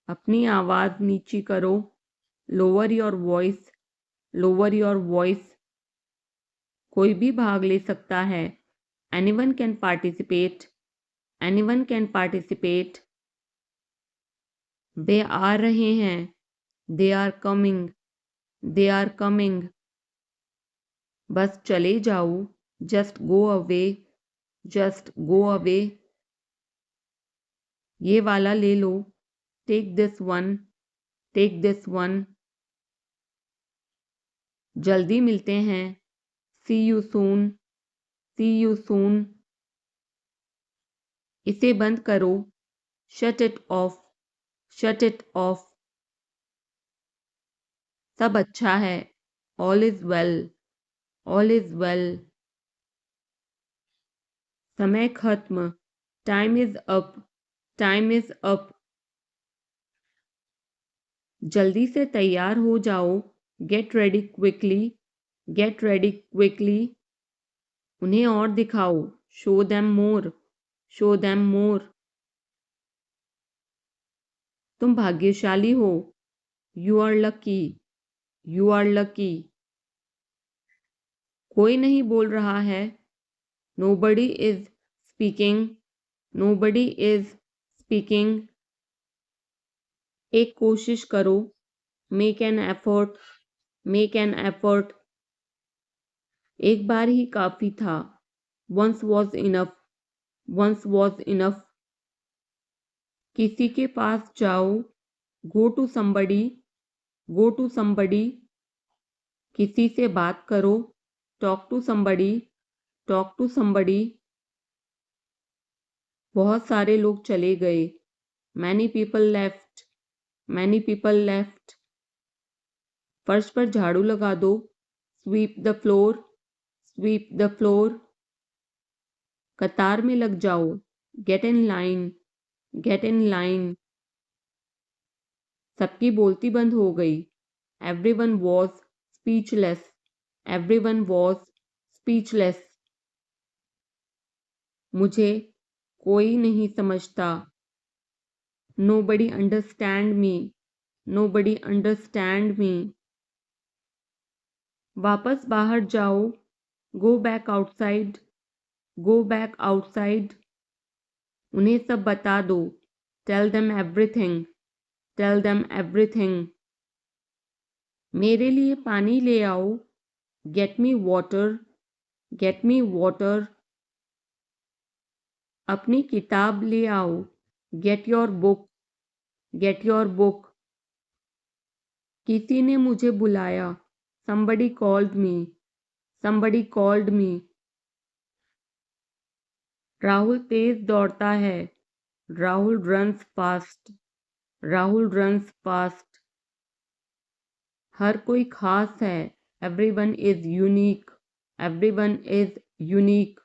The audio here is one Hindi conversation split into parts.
अपनी आवाज नीची करो। Lower your voice, lower your voice. कोई भी भाग ले सकता है। Anyone can participate, anyone can participate. वे आ रहे हैं। They are coming, they are coming. बस चले जाओ। Just go away, just go away. ये वाला ले लो। Take this one, take this one. जल्दी मिलते हैं। See you soon, see you soon. इसे बंद करो। Shut it off, shut it off. सब अच्छा है। All is well, all is well. समय खत्म। Time is up, time is up. जल्दी से तैयार हो जाओ। Get ready quickly, get ready quickly. उन्हें और दिखाओ। Show them more, show them more. तुम भाग्यशाली हो। You are lucky, you are lucky. कोई नहीं बोल रहा है। Nobody is speaking, nobody is speaking. एक कोशिश करो। Make an effort, make an effort. एक बार ही काफी था। Once was enough, once was enough. किसी के पास जाओ। Go to somebody, go to somebody. किसी से बात करो। Talk to somebody, talk to somebody. बहुत सारे लोग चले गए। Many people left, many people left. फर्श पर झाड़ू लगा दो। Sweep the floor, sweep the floor. कतार में लग जाओ। Get in line, get in line. सबकी बोलती बंद हो गई। Everyone was speechless, everyone was speechless. मुझे कोई नहीं समझता। Nobody understand me, nobody understand me. वापस बाहर जाओ। Go back outside, go back outside. उन्हें सब बता दो। Tell them everything, tell them everything. मेरे लिए पानी ले आओ। Get me water, get me water. अपनी किताब ले आओ। Get your book, get your book. किसी ने मुझे बुलाया। somebody called me, somebody called me। Rahul तेज दौड़ता है। Rahul runs fast, Rahul runs fast. हर कोई खास है। Everyone is unique, everyone is unique.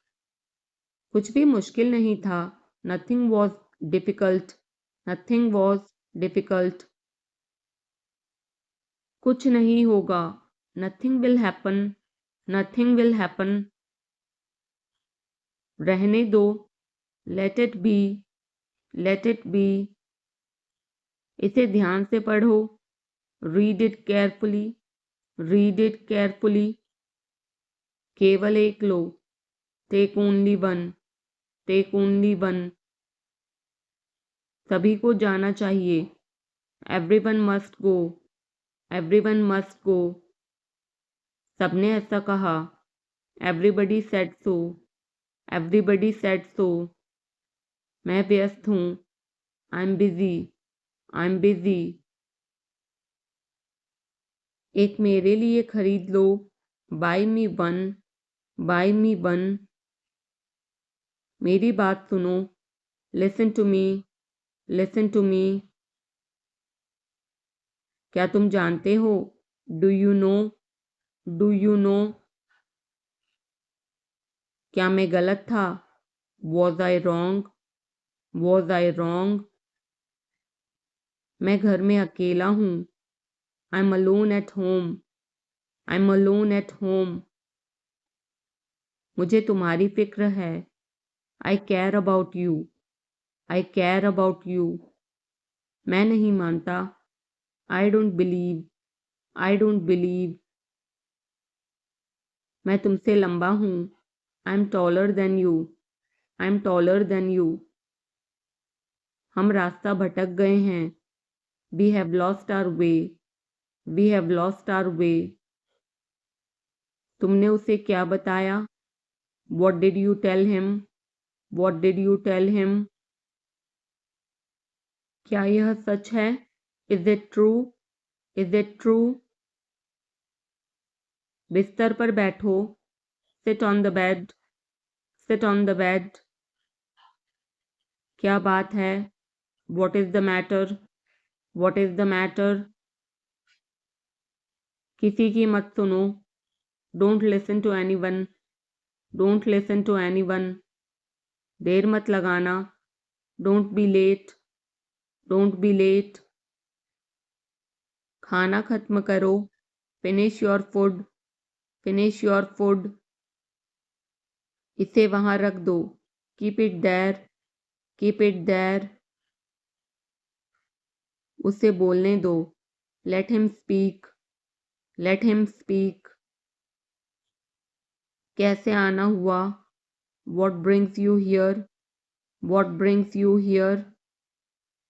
कुछ भी मुश्किल नहीं था। Nothing was difficult, nothing was difficult. कुछ नहीं होगा। Nothing will happen, nothing will happen. रहने दो। Let it be, let it be. इसे ध्यान से पढ़ो। Read it carefully, read it carefully. केवल एक लो। Take only one, take only one. सभी को जाना चाहिए। Everyone must go, everyone must go. सबने ऐसा कहा। Everybody said so, everybody said so. मैं व्यस्त हूँ। I am busy, I am busy. एक मेरे लिए खरीद लो। Buy me one, buy me one. मेरी बात सुनो। Listen to me, listen to me. क्या तुम जानते हो? Do you know, do you know. क्या मैं गलत था? Was I wrong, was I wrong. मैं घर में अकेला हूँ। I am alone at home, I am alone at home. मुझे तुम्हारी फिक्र है। I care about you, I care about you. मैं नहीं मानता। I don't believe, I don't believe. मैं तुमसे लंबा हूँ। I am taller than you, I am taller than you. हम रास्ता भटक गए हैं। We have lost our way, we have lost our way. तुमने उसे क्या बताया? What did you tell him, what did you tell him. क्या यह सच है? Is it true, is it true. बिस्तर पर बैठो। Sit on the bed, sit on the bed. क्या बात है? What is the matter, what is the matter. किसी की मत सुनो। Don't listen to anyone, don't listen to anyone. देर मत लगाना। Don't be late, don't be late. खाना खत्म करो। Finish your food, finish your food. इसे वहां रख दो। Keep it there, keep it there. उसे बोलने दो। Let him speak, let him speak. कैसे आना हुआ? What brings you here, what brings you here.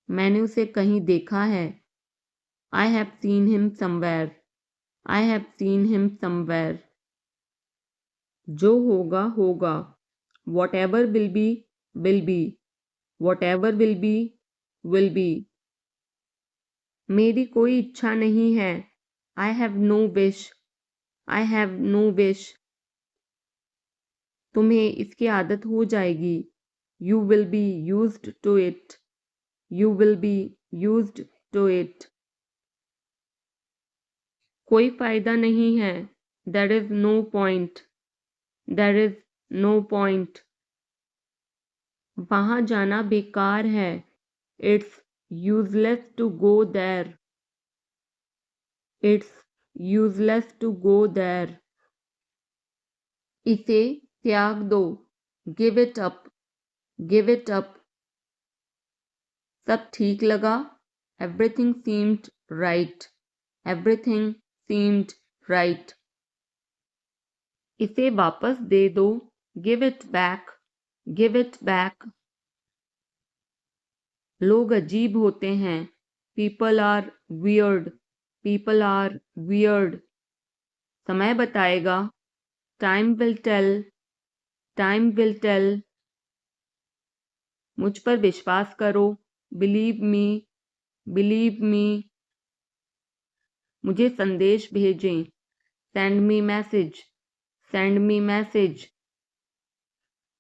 मैंने उसे कहीं देखा है। I have seen him somewhere, I have seen him somewhere. जो होगा होगा। Whatever will be, will be, whatever will be, will be. मेरी कोई इच्छा नहीं है। I have no wish, I have no wish. तुम्हें इसकी आदत हो जाएगी। You will be used to it, you will be used to it. कोई फायदा नहीं है। There is no point, there is no point. वहां जाना बेकार है। It's useless to go there, it's useless to go there. इसे त्याग दो। Give it up, give it up. सब ठीक लगा। Everything seemed right, everything seemed right. इसे वापस दे दो। Give it back, give it back. लोग अजीब होते हैं। People are weird, people are weird. समय बताएगा। Time will tell, time will tell. मुझ पर विश्वास करो। Believe me, believe me. मुझे संदेश भेजें। Send me message, send me message.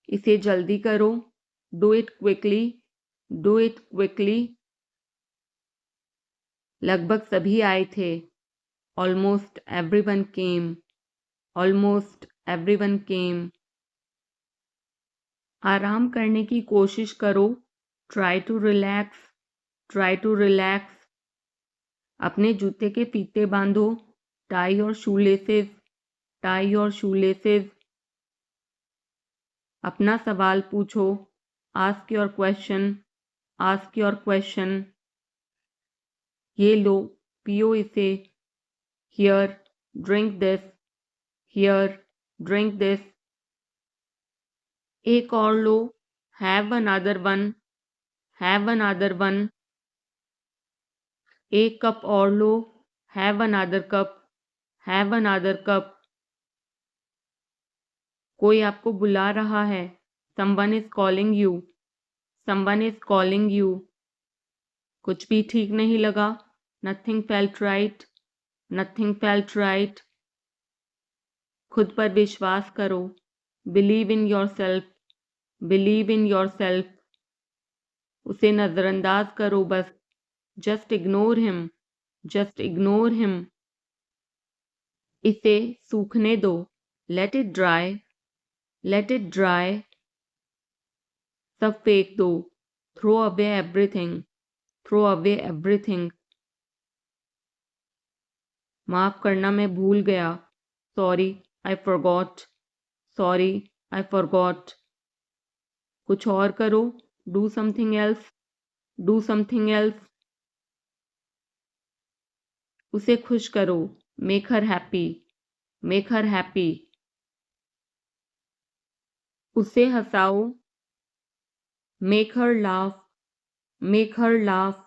इसे जल्दी करो। Do it quickly, do it quickly. लगभग सभी आए थे। Almost everyone came, almost everyone came. आराम करने की कोशिश करो। Try to relax, try to relax. अपने जूते के फीते बांधो। Tie your shoelaces, tie your shoelaces. अपना सवाल पूछो। Ask your question, ask your question. ये लो, पियो इसे। Here, drink this, here, drink this. एक और लो। Have another one, have another one. एक कप और लो। Have another cup, have another cup. कोई आपको बुला रहा है। Someone is calling you, someone is calling you. कुछ भी ठीक नहीं लगा। Nothing felt right, nothing felt right. खुद पर विश्वास करो। Believe in yourself, believe in yourself. उसे नजरअंदाज करो बस। Just ignore him, just ignore him. इसे सूखने दो। Let it dry, let it dry. सब फेंक दो। Throw away everything, throw away everything. माफ करना, मैं भूल गया। Sorry, I forgot, sorry, I forgot. कुछ और करो। Do something else, do something else. उसे खुश करो, make her happy, make her happy. उसे हंसाओ, make her laugh, make her laugh.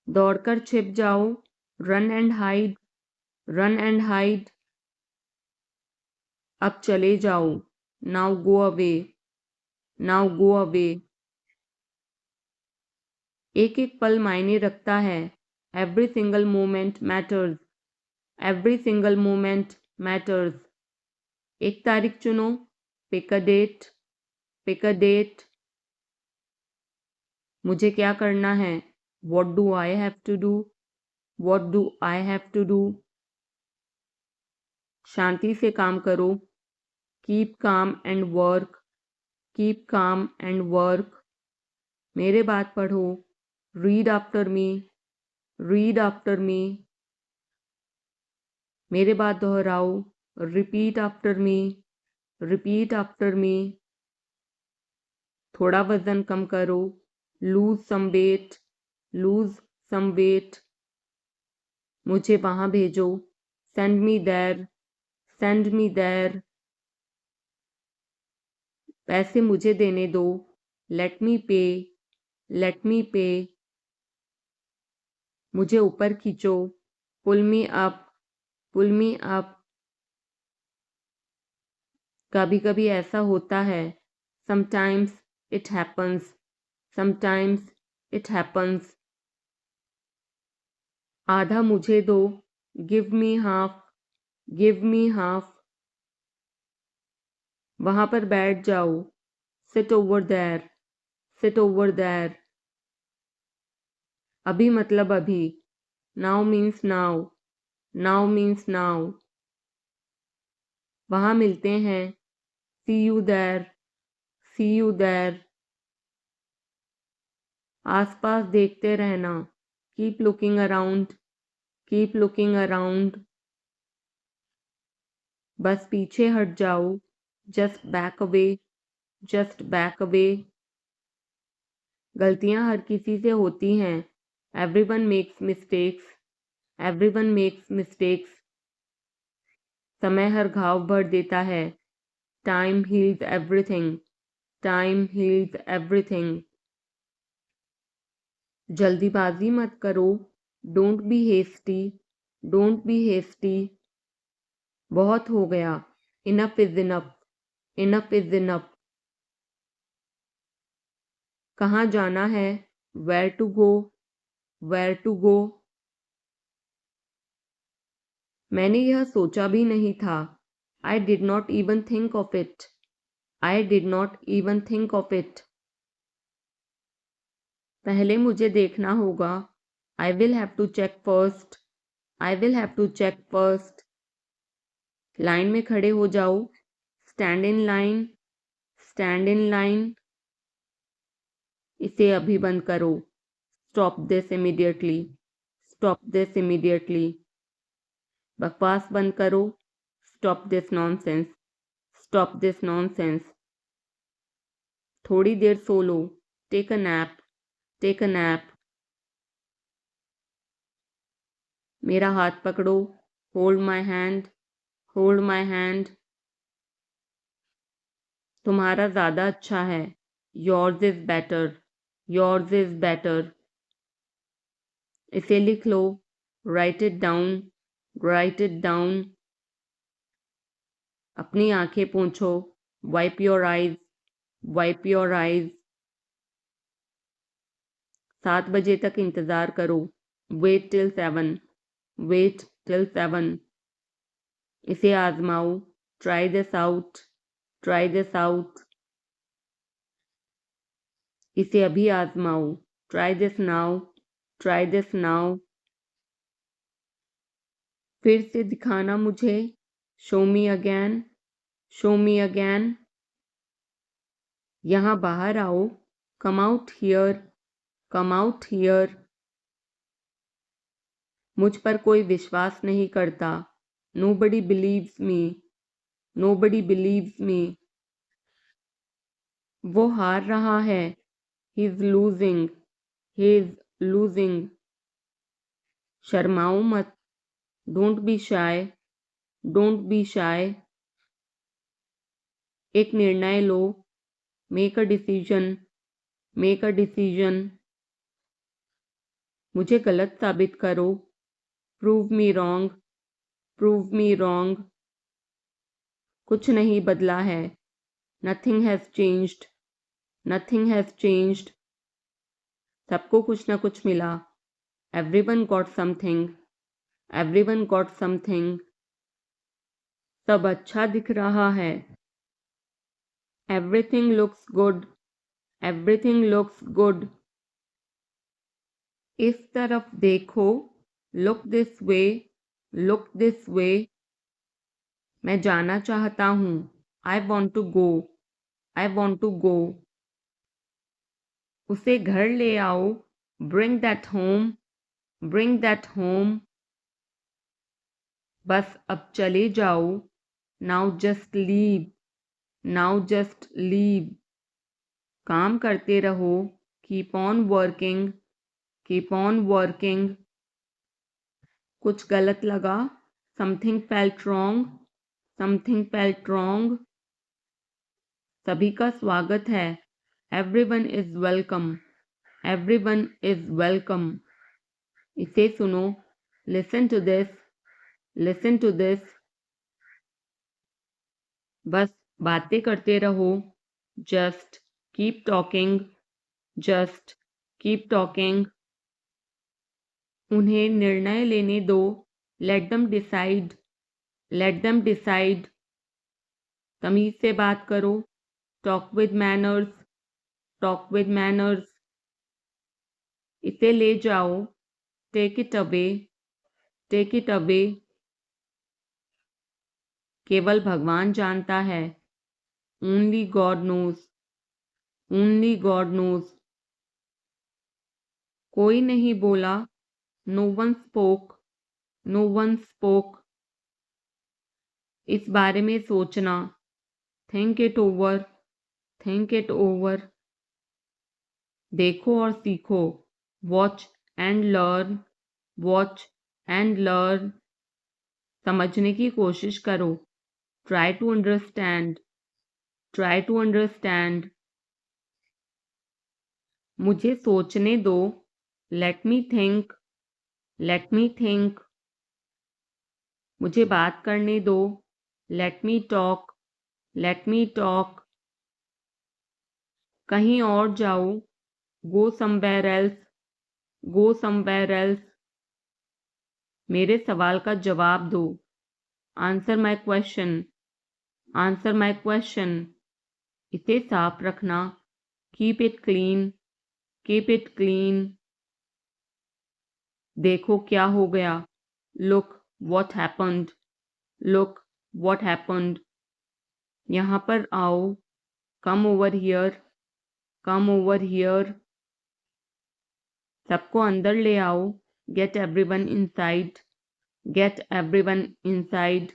दौड़कर छिप जाओ, run and hide, run and hide. अब चले जाओ, now go away, now go away. एक एक पल मायने रखता है, every single moment matters, every single moment matters. एक तारीख चुनो, pick a date, pick a date. मुझे क्या करना है, what do I have to do, what do I have to do. शांति से काम करो, कीप काम एंड वर्क, कीप काम एंड वर्क। मेरे बात पढ़ो, read after me, read after me. मेरे बात दोहराओ, repeat after me, repeat after me. थोड़ा वजन कम करो, lose some weight, lose some weight. मुझे वहां भेजो, send me there, send me there. पैसे मुझे देने दो, लेट मी पे, लेट मी पे। मुझे ऊपर खींचो, पुल मी अप, पुल मी अप। कभी कभी ऐसा होता है, sometimes it happens, sometimes it happens. आधा मुझे दो, give me half, give me half. वहां पर बैठ जाओ, sit over there, sit over there. अभी मतलब अभी, now means now, now means now. वहां मिलते हैं, see you there, see you there. आसपास देखते रहना, keep looking around, keep looking around. बस पीछे हट जाओ, just back away, just back away. गलतियां हर किसी से होती हैं, everyone makes mistakes, everyone makes mistakes. समय हर घाव भर देता है, time heals everything, time heals everything. जल्दीबाजी मत करो, don't be hasty, don't be hasty. बहुत हो गया, enough is enough, enough is enough. कहाँ जाना है, where to go, where to go. मैंने यह सोचा भी नहीं था, I did not even think of it, I did not even think of it. पहले मुझे देखना होगा, I will have to check first, I will have to check first. Line में खड़े हो जाओ, stand in line, stand in line. इसे अभी बंद करो, stop this immediately, stop this immediately. बकवास बंद करो, stop this nonsense, stop this nonsense. थोड़ी देर सो लो, take a nap, take a nap. मेरा हाथ पकड़ो, hold my hand, hold my hand. तुम्हारा ज़्यादा अच्छा है, yours is better, yours is better. इसे लिख लो, write it down, write it down. अपनी आंखें पोंछो, wipe your eyes, wipe your eyes. 7 बजे तक इंतज़ार करो, वेट टिल 7, वेट टिल 7। इसे आजमाओ, try this out, try this out. इसे अभी आजमाओ, try this now, try this now. फिर से दिखाना मुझे, show me again, show me again. यहाँ बाहर आओ, come out here, come out here. मुझ पर कोई विश्वास नहीं करता, nobody believes me, nobody believes me. वो हार रहा है, he is losing, he is losing. शर्माओ मत, don't be shy, don't be shy. एक निर्णय लो, make a decision, make a decision. मुझे गलत साबित करो, prove me wrong, prove me wrong. कुछ नहीं बदला है, nothing has changed, nothing has changed. सबको कुछ ना कुछ मिला, everyone got something, everyone got something. सब अच्छा दिख रहा है, everything looks good, everything looks good. इस तरफ देखो, look this way, look this way. मैं जाना चाहता हूँ, I want to go, I want to गो। उसे घर ले आओ, bring that home, bring that home. बस अब चले जाओ, now just leave, now just leave. काम करते रहो, keep on working, keep on working. कुछ गलत लगा, something felt wrong, something felt wrong. सभी का स्वागत है, everyone is welcome, everyone is welcome. इसे सुनो, listen to this, listen to this. बस बातें करते रहो, just keep talking, just keep talking. उन्हें निर्णय लेने दो, let them decide, let them decide. तमीज से बात करो, talk with manners, talk with manners. इसे ले जाओ, take it away, take it away. केवल भगवान जानता है, only God knows, only God knows. कोई नहीं बोला, no one spoke, no one spoke. इस बारे में सोचना, think it over, think it over. देखो और सीखो, watch and learn, watch and learn. समझने की कोशिश करो, try to understand, try to understand. मुझे सोचने दो, let me think, let me think. मुझे बात करने दो, let me talk, let me talk. कहीं और जाओ, go somewhere else, go somewhere else. मेरे सवाल का जवाब दो, answer my question, answer my question. इसे साफ रखना, keep it clean, keep it clean. देखो क्या हो गया, look what happened, look what happened. यहाँ पर आओ, come over here, come over here. सबको अंदर ले आओ, get everyone inside, get everyone inside.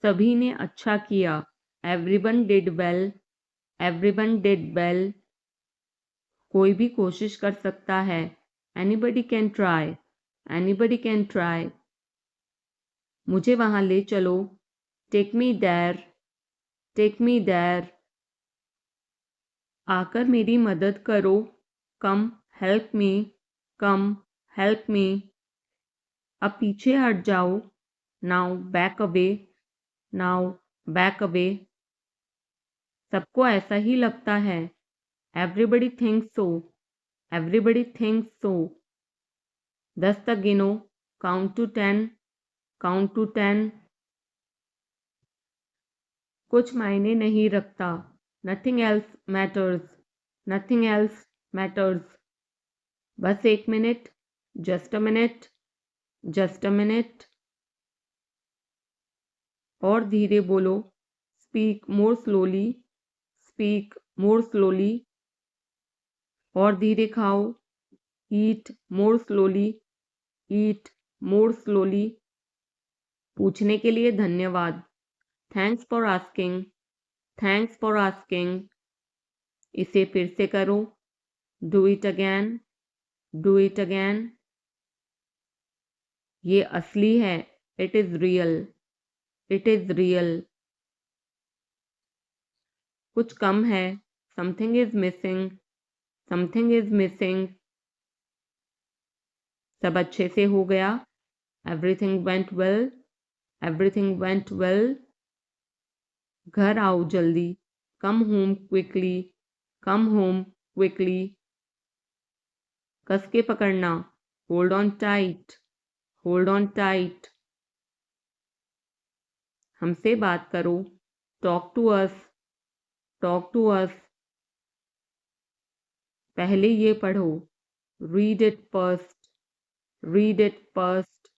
सभी ने अच्छा किया, everyone did well, everyone did well. कोई भी कोशिश कर सकता है, anybody can try, anybody can try. मुझे वहां ले चलो, take me there, take me there. आकर मेरी मदद करो, कम हेल्प मी, कम हेल्प मी। अब पीछे हट जाओ, now back away, now back away. सबको ऐसा ही लगता है, एवरीबडी थिंक्स सो, एवरीबडी थिंक्स सो। 10 तक गिनो, काउंट टू 10, काउंट टू 10। कुछ मायने नहीं रखता, nothing else matters, nothing else matters. बस 1 minute, just a minute, just a minute. और धीरे बोलो, speak more slowly, speak more slowly. और धीरे खाओ, ईट मोर स्लोली, ईट मोर स्लोली। पूछने के लिए धन्यवाद, thanks for asking, thanks for asking. इसे फिर से करो, do it again, do it again. ये असली है, it is real, it is real. कुछ कम है, something is missing, something is missing. सब अच्छे से हो गया, everything went well, everything went well. घर आओ जल्दी, come home quickly, come home quickly. कस के पकड़ना, hold on tight, hold on tight. हमसे बात करो, talk to us, talk to us. पहले ये पढ़ो, read it first, read it first.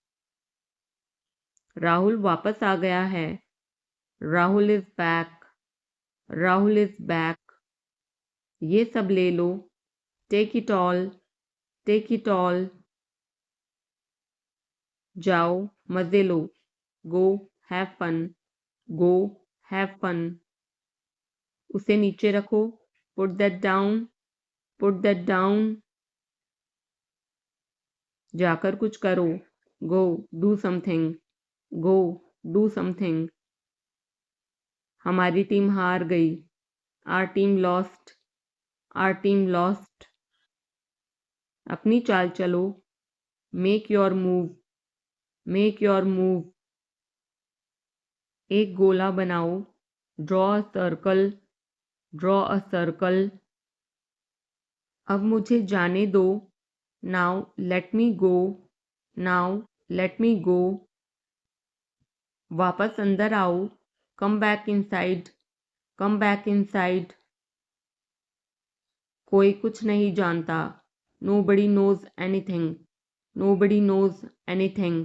Rahul वापस आ गया है, Rahul is back, Rahul is back. ये सब ले लो, take it all, take it all. जाओ मजे लो, go have fun, go have fun. उसे नीचे रखो, put that down, put that down. जाकर कुछ करो, go do something, go do something. हमारी टीम हार गई, our team lost, are team lost. अपनी चाल चलो, make your move, make your move. एक गोला बनाओ, draw a circle, draw a circle. अब मुझे जाने दो, now let me go, now let me go. वापस अंदर आओ, come back inside, come back inside. कोई कुछ नहीं जानता, nobody knows anything, nobody knows anything.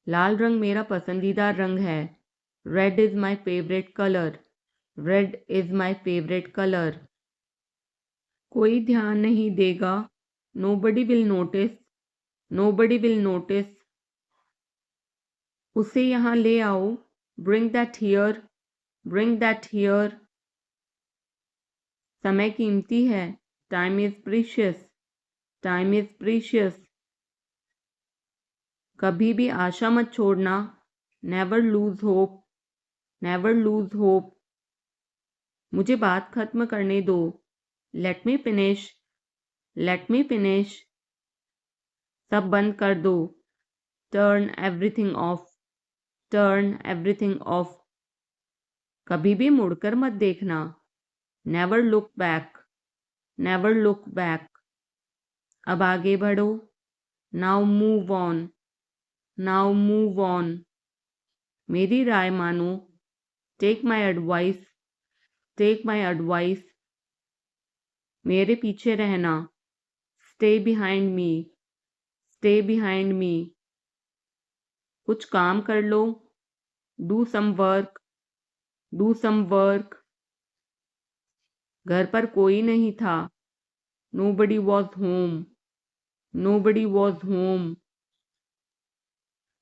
लाल रंग मेरा पसंदीदा रंग है, red is my favourite colour, red is my favourite colour. कोई ध्यान नहीं देगा, nobody will notice, nobody will notice. उसे यहाँ ले आओ, bring that here, bring that here. समय कीमती है, time is precious, time is precious. कभी भी आशा मत छोड़ना, never lose hope, never lose hope. मुझे बात खत्म करने दो, let me finish, let me finish. सब बंद कर दो, turn everything of, turn everything of. कभी भी मुड़कर मत देखना, never look back, never look back. अब आगे बढ़ो, now move on, now move on. मेरी राय मानो, take my advice, take my advice. मेरे पीछे रहना, stay behind me, stay behind me. कुछ काम कर लो, do some work, do some work. घर पर कोई नहीं था, nobody was home, nobody was home.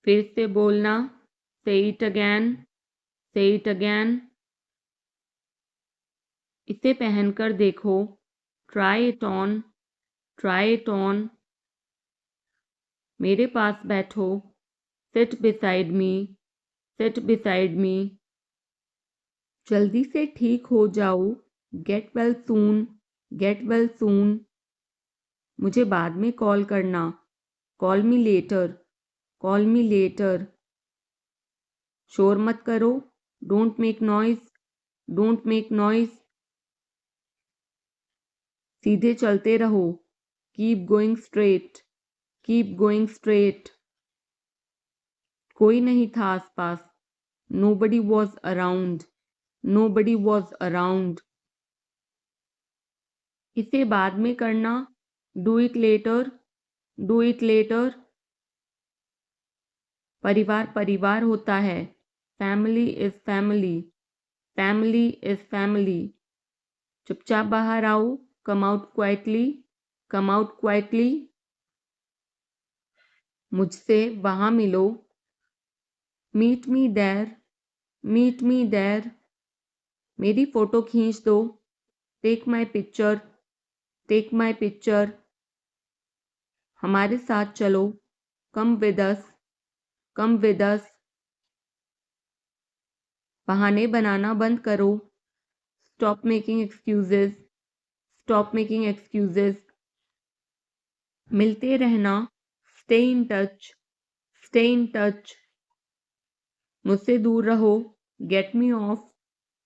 फिर से बोलना, say it again, say it again. इसे पहनकर देखो, try it on, try it on. मेरे पास बैठो, seat beside me, seat beside me. जल्दी से ठीक हो जाओ, get well soon, get well soon. मुझे बाद में कॉल करना, call me later, call me later. शोर मत करो, don't make noise, don't make noise. सीधे चलते रहो, keep going straight, keep going straight. कोई नहीं था आसपास, nobody was around, nobody was around. इसे बाद में करना, do it later, do it later. परिवार परिवार होता है, family is family, family is family. चुपचाप बाहर आओ, come out quietly, come out quietly. मुझसे वहां मिलो, meet me there, meet me there. मेरी फोटो खींच दो, take my picture, take my picture. हमारे साथ चलो, come with us, come with us. बहाने बनाना बंद करो, stop making excuses, stop making excuses. मिलते रहना, stay in touch, stay in touch. मुझसे दूर रहो, get me off,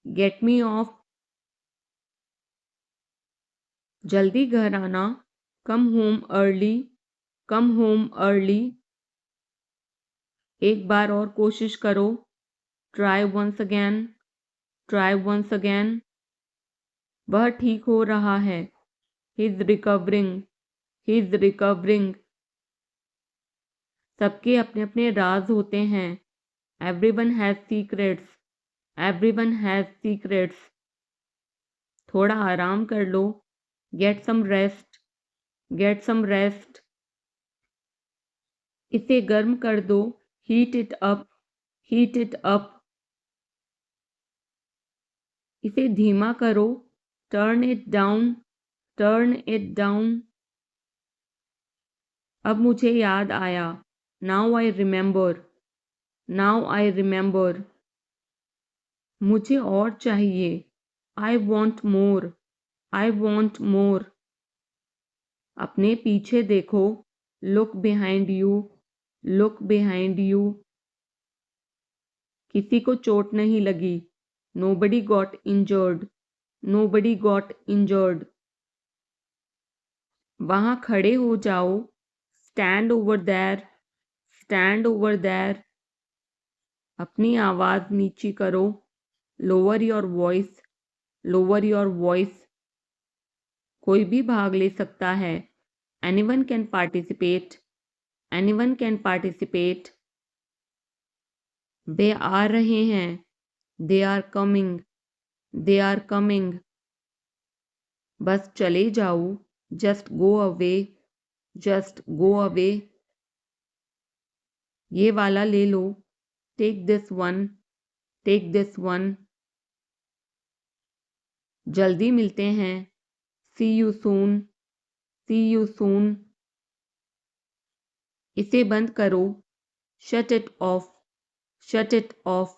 get me off. जल्दी घर आना, come home early, come home early. एक बार और कोशिश करो, try once again, try once again. वह ठीक हो रहा है, he is recovering, he is recovering. सबके अपने अपने राज होते हैं, everyone has secrets, everyone has secrets. थोड़ा आराम कर लो, get some rest, get some rest. इसे गर्म कर दो, heat it up, heat it up. इसे धीमा करो, turn it down, turn it down. अब मुझे याद आया, now I remember, now I remember. मुझे और चाहिए, I want more, I want more. अपने पीछे देखो, look behind you, look behind you. किसी को चोट नहीं लगी, nobody got injured, nobody got injured. वहां खड़े हो जाओ, stand over there, stand over there. अपनी आवाज नीची करो, lower your voice, lower your voice. कोई भी भाग ले सकता है, anyone can participate, anyone can participate. वे आ रहे हैं, they are coming, they are coming. बस चले जाओ, just go away, just go away. ये वाला ले लो, take this one, take this one. जल्दी मिलते हैं, see you soon, see you soon. इसे बंद करो, shut it off, shut it off.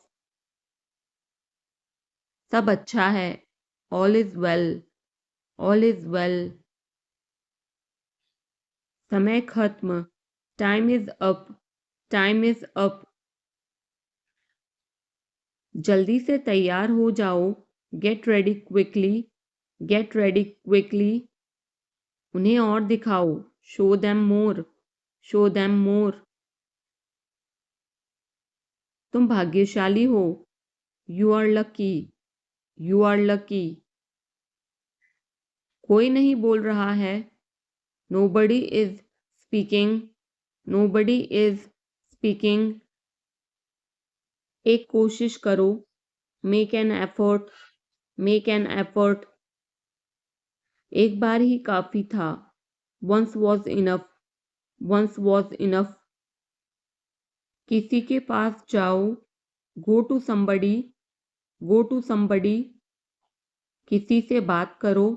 सब अच्छा है, all is well, all is well. समय खत्म, time is up, time is up. जल्दी से तैयार हो जाओ, get ready quickly, get ready quickly. उन्हें और दिखाओ, show them more, show them more. तुम भाग्यशाली हो, you are lucky, you are lucky. कोई नहीं बोल रहा है, nobody is speaking, nobody is speaking. एक कोशिश करो, make an effort, make an effort. एक बार ही काफी था, once was enough, once was enough. किसी के पास जाओ, go to somebody, go to somebody. किसी से बात करो,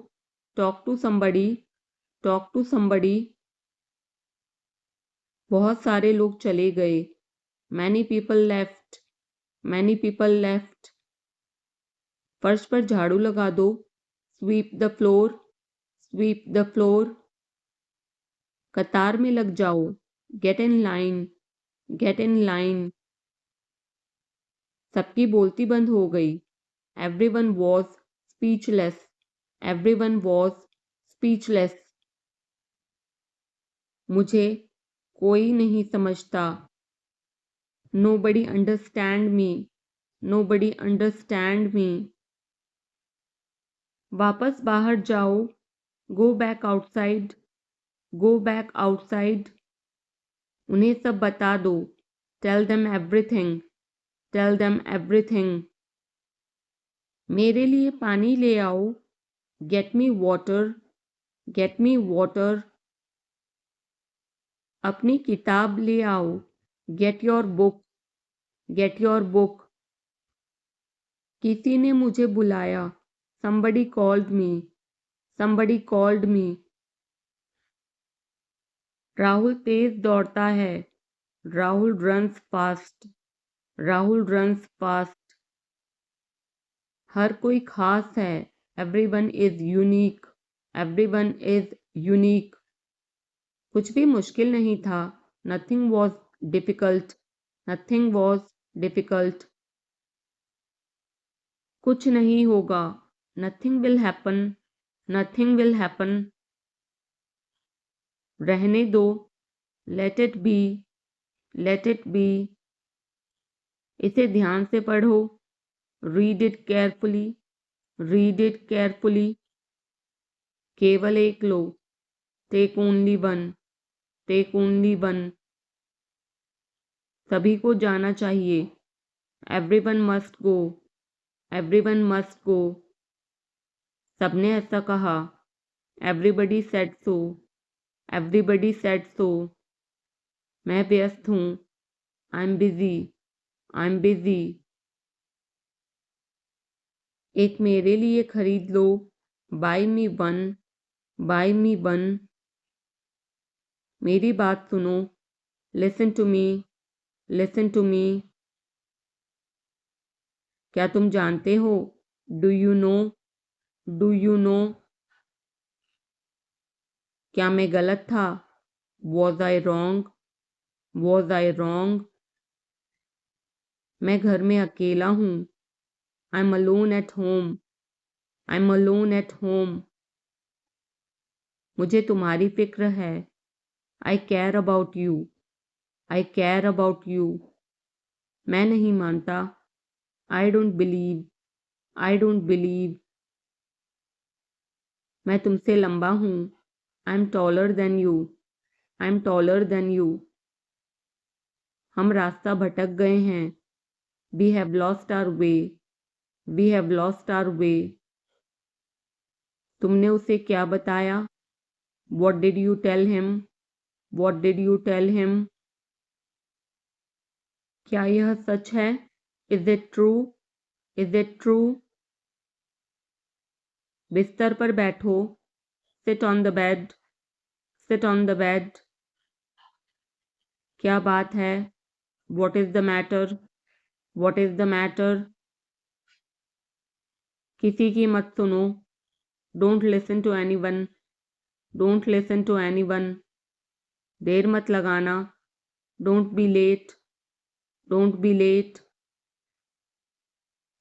talk to somebody, talk to somebody. बहुत सारे लोग चले गए, many people left, many people left. फर्श पर झाड़ू लगा दो, sweep the floor, sweep the floor. कतार में लग जाओ, get in line, get in line. सबकी बोलती बंद हो गई, everyone was speechless, everyone was speechless. मुझे कोई नहीं समझता, nobody understand me, nobody understand me. वापस बाहर जाओ, go back outside, go back outside. उन्हें सब बता दो, tell them everything, tell them everything. मेरे लिए पानी ले आओ, get me water, get me water. अपनी किताब ले आओ, get your book, get your book. किसी ने मुझे बुलाया, somebody called me, somebody called me। Rahul तेज दौड़ता है। Rahul runs fast. Rahul runs fast. हर कोई खास है। Everyone is unique. Everyone is unique. कुछ भी मुश्किल नहीं था। Nothing was difficult. Nothing was difficult. कुछ नहीं होगा। Nothing will happen. Nothing will happen. रहने दो। Let it be. Let it be. इसे ध्यान से पढ़ो। Read it carefully. Read it carefully. केवल एक लो। Take only one. Take only one. सभी को जाना चाहिए। Everyone must go. Everyone must go. सबने ऐसा कहा। Everybody said so. Everybody said so. मैं व्यस्त हूँ। I am busy. I am busy. एक मेरे लिए खरीद लो। Buy me one. Buy me one. मेरी बात सुनो। Listen to me. Listen to me. क्या तुम जानते हो? Do you know? Do you know? क्या मैं गलत था? Was I wrong? Was I wrong? मैं घर में अकेला हूँ। I am alone at home. I am alone at home. मुझे तुम्हारी फिक्र है। I care about you. I care about you. मैं नहीं मानता। I don't believe. I don't believe. मैं तुमसे लंबा हूँ। I am taller than you. I am taller than you. हम रास्ता भटक गए हैं। We have lost our way. We have lost our way. तुमने उसे क्या बताया? What did you tell him? What did you tell him? क्या यह सच है? Is it true? Is it true? बिस्तर पर बैठो। Sit on the bed. Sit on the bed. क्या बात है? What is the matter? What is the matter? किसी की मत सुनो। Don't listen to anyone. Don't listen to anyone. देर मत लगाना। Don't be late. Don't be late.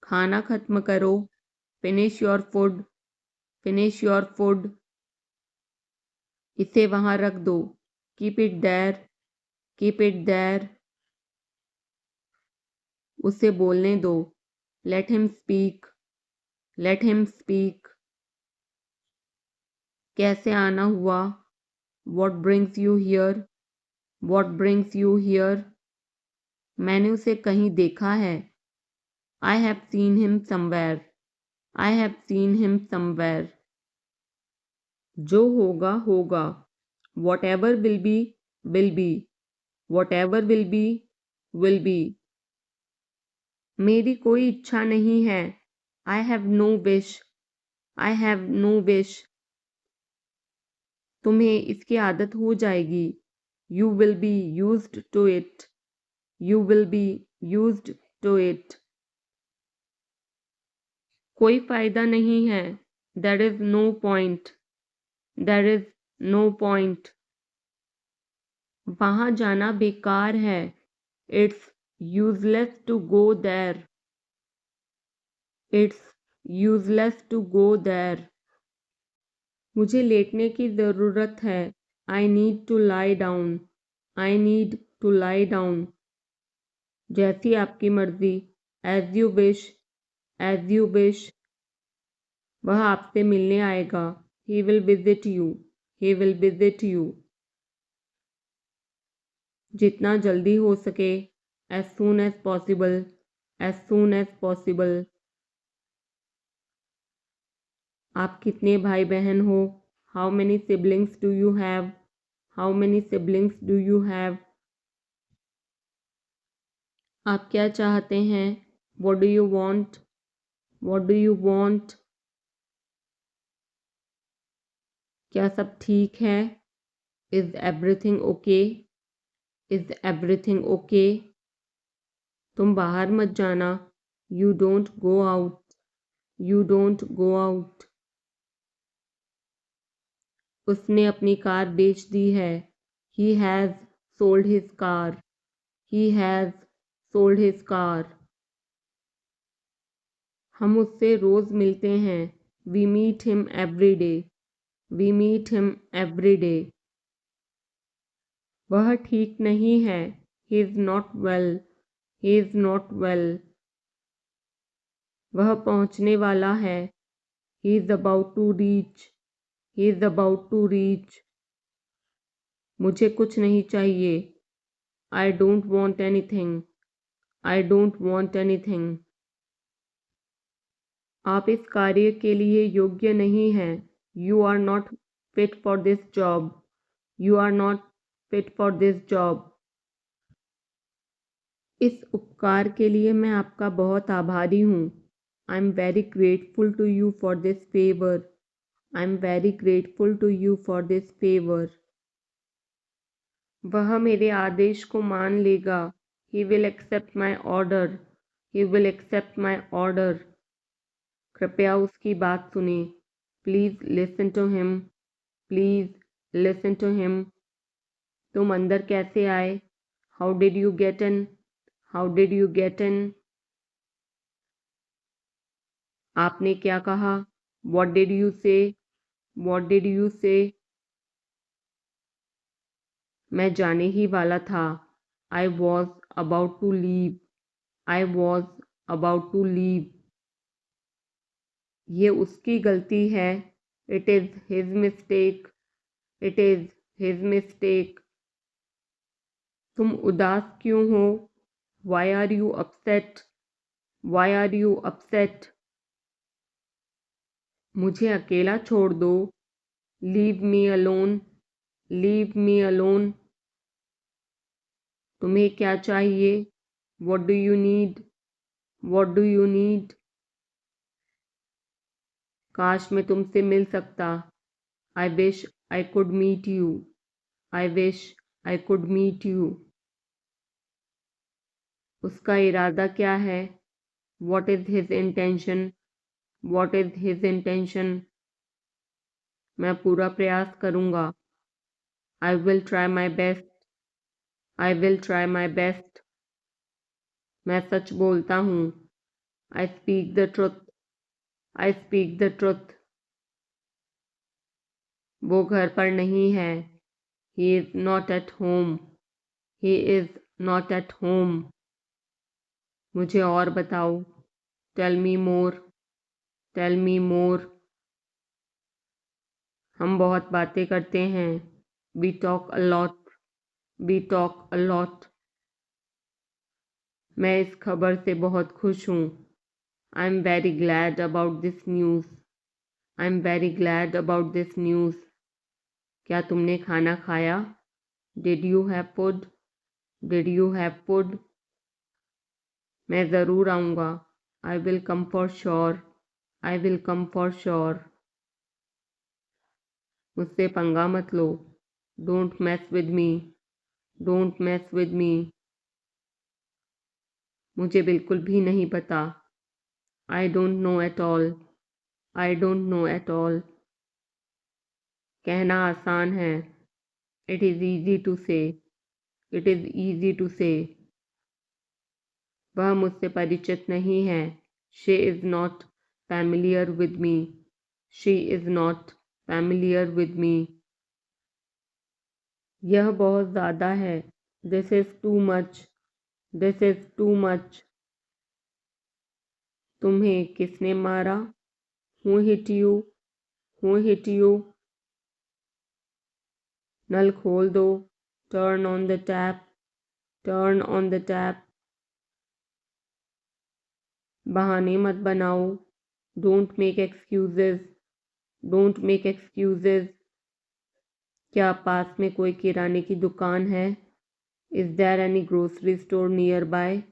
खाना खत्म करो। Finish your food. Finish your food. इसे वहां रख दो। Keep it there. Keep it there. उसे बोलने दो। Let him speak. Let him speak. कैसे आना हुआ? What brings you here? What brings you here? मैंने उसे कहीं देखा है। I have seen him somewhere. I have seen him somewhere. जो होगा होगा। Whatever will be will be. Whatever will be will be. मेरी कोई इच्छा नहीं है। I have no wish. I have no wish. तुम्हें इसकी आदत हो जाएगी। You will be used to it. You will be used to it. कोई फायदा नहीं है। There is no point. There is no point. वहां जाना बेकार है। It's useless to go there. It's useless to go there. मुझे लेटने की ज़रूरत है। I need to lie down. I need to lie down. जैसी आपकी मर्जी। As you wish. As you wish. वह आपसे मिलने आएगा। He will visit you. He will visit you. जितना जल्दी हो सके। As soon as possible. As soon as possible. आप कितने भाई बहन हो? How many siblings do you have? How many siblings do you have? आप क्या चाहते हैं? What do you want? What do you want? क्या सब ठीक है? Is everything okay? Is everything okay? तुम बाहर मत जाना। You don't go out. You don't go out. उसने अपनी कार बेच दी है। He has sold his car. He has sold his car. हम उससे रोज़ मिलते हैं। We meet him every day. We meet him every day. वह ठीक नहीं है। He is not well. He is not well. वह पहुंचने वाला है। He is about to reach. He is about to reach. मुझे कुछ नहीं चाहिए। I don't want anything. I don't want anything. आप इस कार्य के लिए योग्य नहीं हैं। You are not fit for this job. You are not fit for this job. इस उपकार के लिए मैं आपका बहुत आभारी हूँ। I am very grateful to you for this favour. I am very grateful to you for this favour. वह मेरे आदेश को मान लेगा। He will accept my order. He will accept my order. कृपया उसकी बात सुने। Please listen to him. Please listen to him. तुम अंदर कैसे आए? How did you get in? How did you get in? आपने क्या कहा? What did you say? What did you say? मैं जाने ही वाला था। I was about to leave. I was about to leave. ये उसकी गलती है। It is his mistake. It is his mistake. तुम उदास क्यों हो? Why are you upset? Y are you upset? मुझे अकेला छोड़ दो। Leave me alone. Leave me alone. तुम्हें क्या चाहिए? What do you need? What do you need? काश मैं तुमसे मिल सकता। I wish I could meet you. I wish I could meet you. उसका इरादा क्या है? What is his intention? What is his intention? मैं पूरा प्रयास करूँगा। I will try my best. I will try my best. मैं सच बोलता हूँ। I speak the truth. I speak the truth. वो घर पर नहीं है। He is not at home. He is not at home. मुझे और बताओ। Tell me more. Tell me more. हम बहुत बातें करते हैं। We talk a lot. We talk a lot. मैं इस खबर से बहुत खुश हूँ। I am very glad about this news. I am very glad about this news. क्या तुमने खाना खाया? Did you have food? Did you have food? मैं ज़रूर आऊँगा। I will come for sure. I will come for sure. मुझसे पंगा मत लो। Don't mess with me. Don't mess with me. मुझे बिल्कुल भी नहीं पता। I don't know at all. I don't know at all. कहना आसान है। It is easy to say. It is easy to say. वह मुझसे परिचित नहीं है। She is not familiar with me. She is not familiar with me. यह बहुत ज़्यादा है। This is too much. This is too much. तुम्हें किसने मारा? Who hit you? Who hit you? नल खोल दो। Turn on the tap. Turn on the tap. बहाने मत बनाओ। Don't make excuses. Don't make excuses. क्या पास में कोई किराने की दुकान है? Is there any grocery store nearby?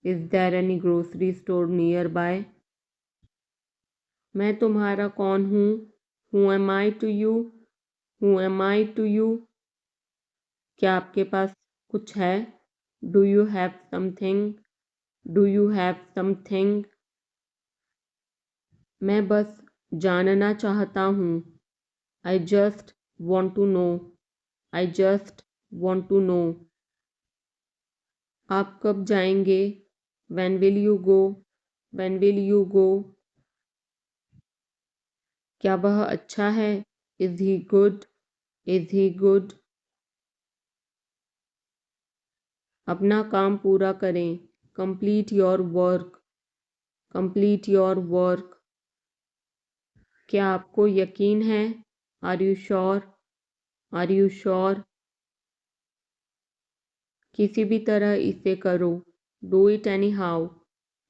Is there any grocery store nearby? मैं तुम्हारा कौन हूँ? Who am I to you? Who am I to you? क्या आपके पास कुछ है? Do you have something? Do you have something? मैं बस जानना चाहता हूँ। I just want to know. I just want to know. आप कब जाएंगे? When will you go? When will you go? क्या वह अच्छा है? Is he good? Is he good? अपना काम पूरा करें। Complete your work. Complete your work. क्या आपको यकीन है? Are you sure? Are you sure? किसी भी तरह इसे करो। Do it anyhow.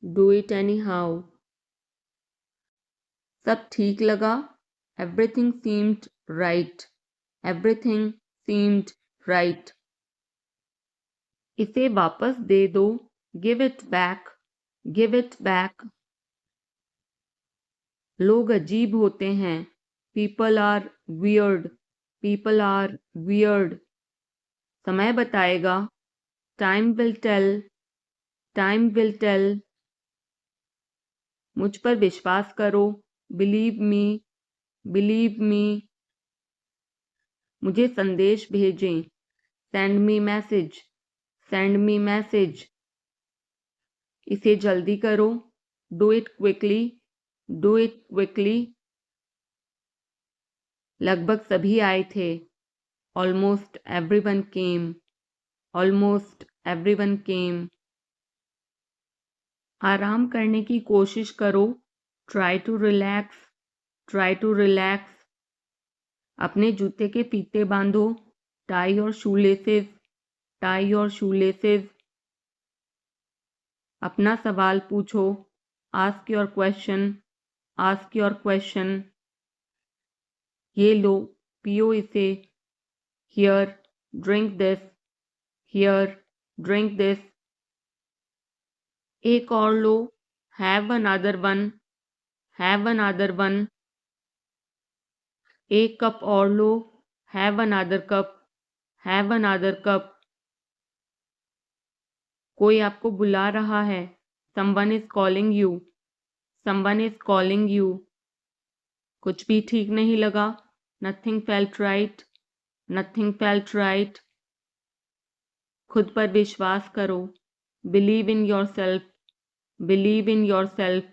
Do it anyhow. सब ठीक लगा? Everything seemed right. Everything seemed right. इसे वापस दे दो। Give it back. Give it back. लोग अजीब होते हैं। People are weird. People are weird. समय बताएगा। Time will tell. Time will tell. मुझ पर विश्वास करो। Believe me. Believe me. मुझे संदेश भेजें। Send me message. Send me message. इसे जल्दी करो। Do it quickly. Do it quickly. लगभग सभी आए थे। Almost everyone came. Almost everyone came. आराम करने की कोशिश करो। Try to relax. Try to relax. अपने जूते के फीते बांधो। Tie your shoelaces. Tie your shoelaces. अपना सवाल पूछो। Ask your question. Ask your question. ये लो, पियो इसे। Here, drink this. Here, drink this. एक और लो। Have another one. Have another one. एक कप और लो। Have another cup. Have another cup. कोई आपको बुला रहा है। Someone is calling you. Someone is calling you. कुछ भी ठीक नहीं लगा। Nothing felt right. Nothing felt right. खुद पर विश्वास करो। Believe in yourself. Believe in yourself.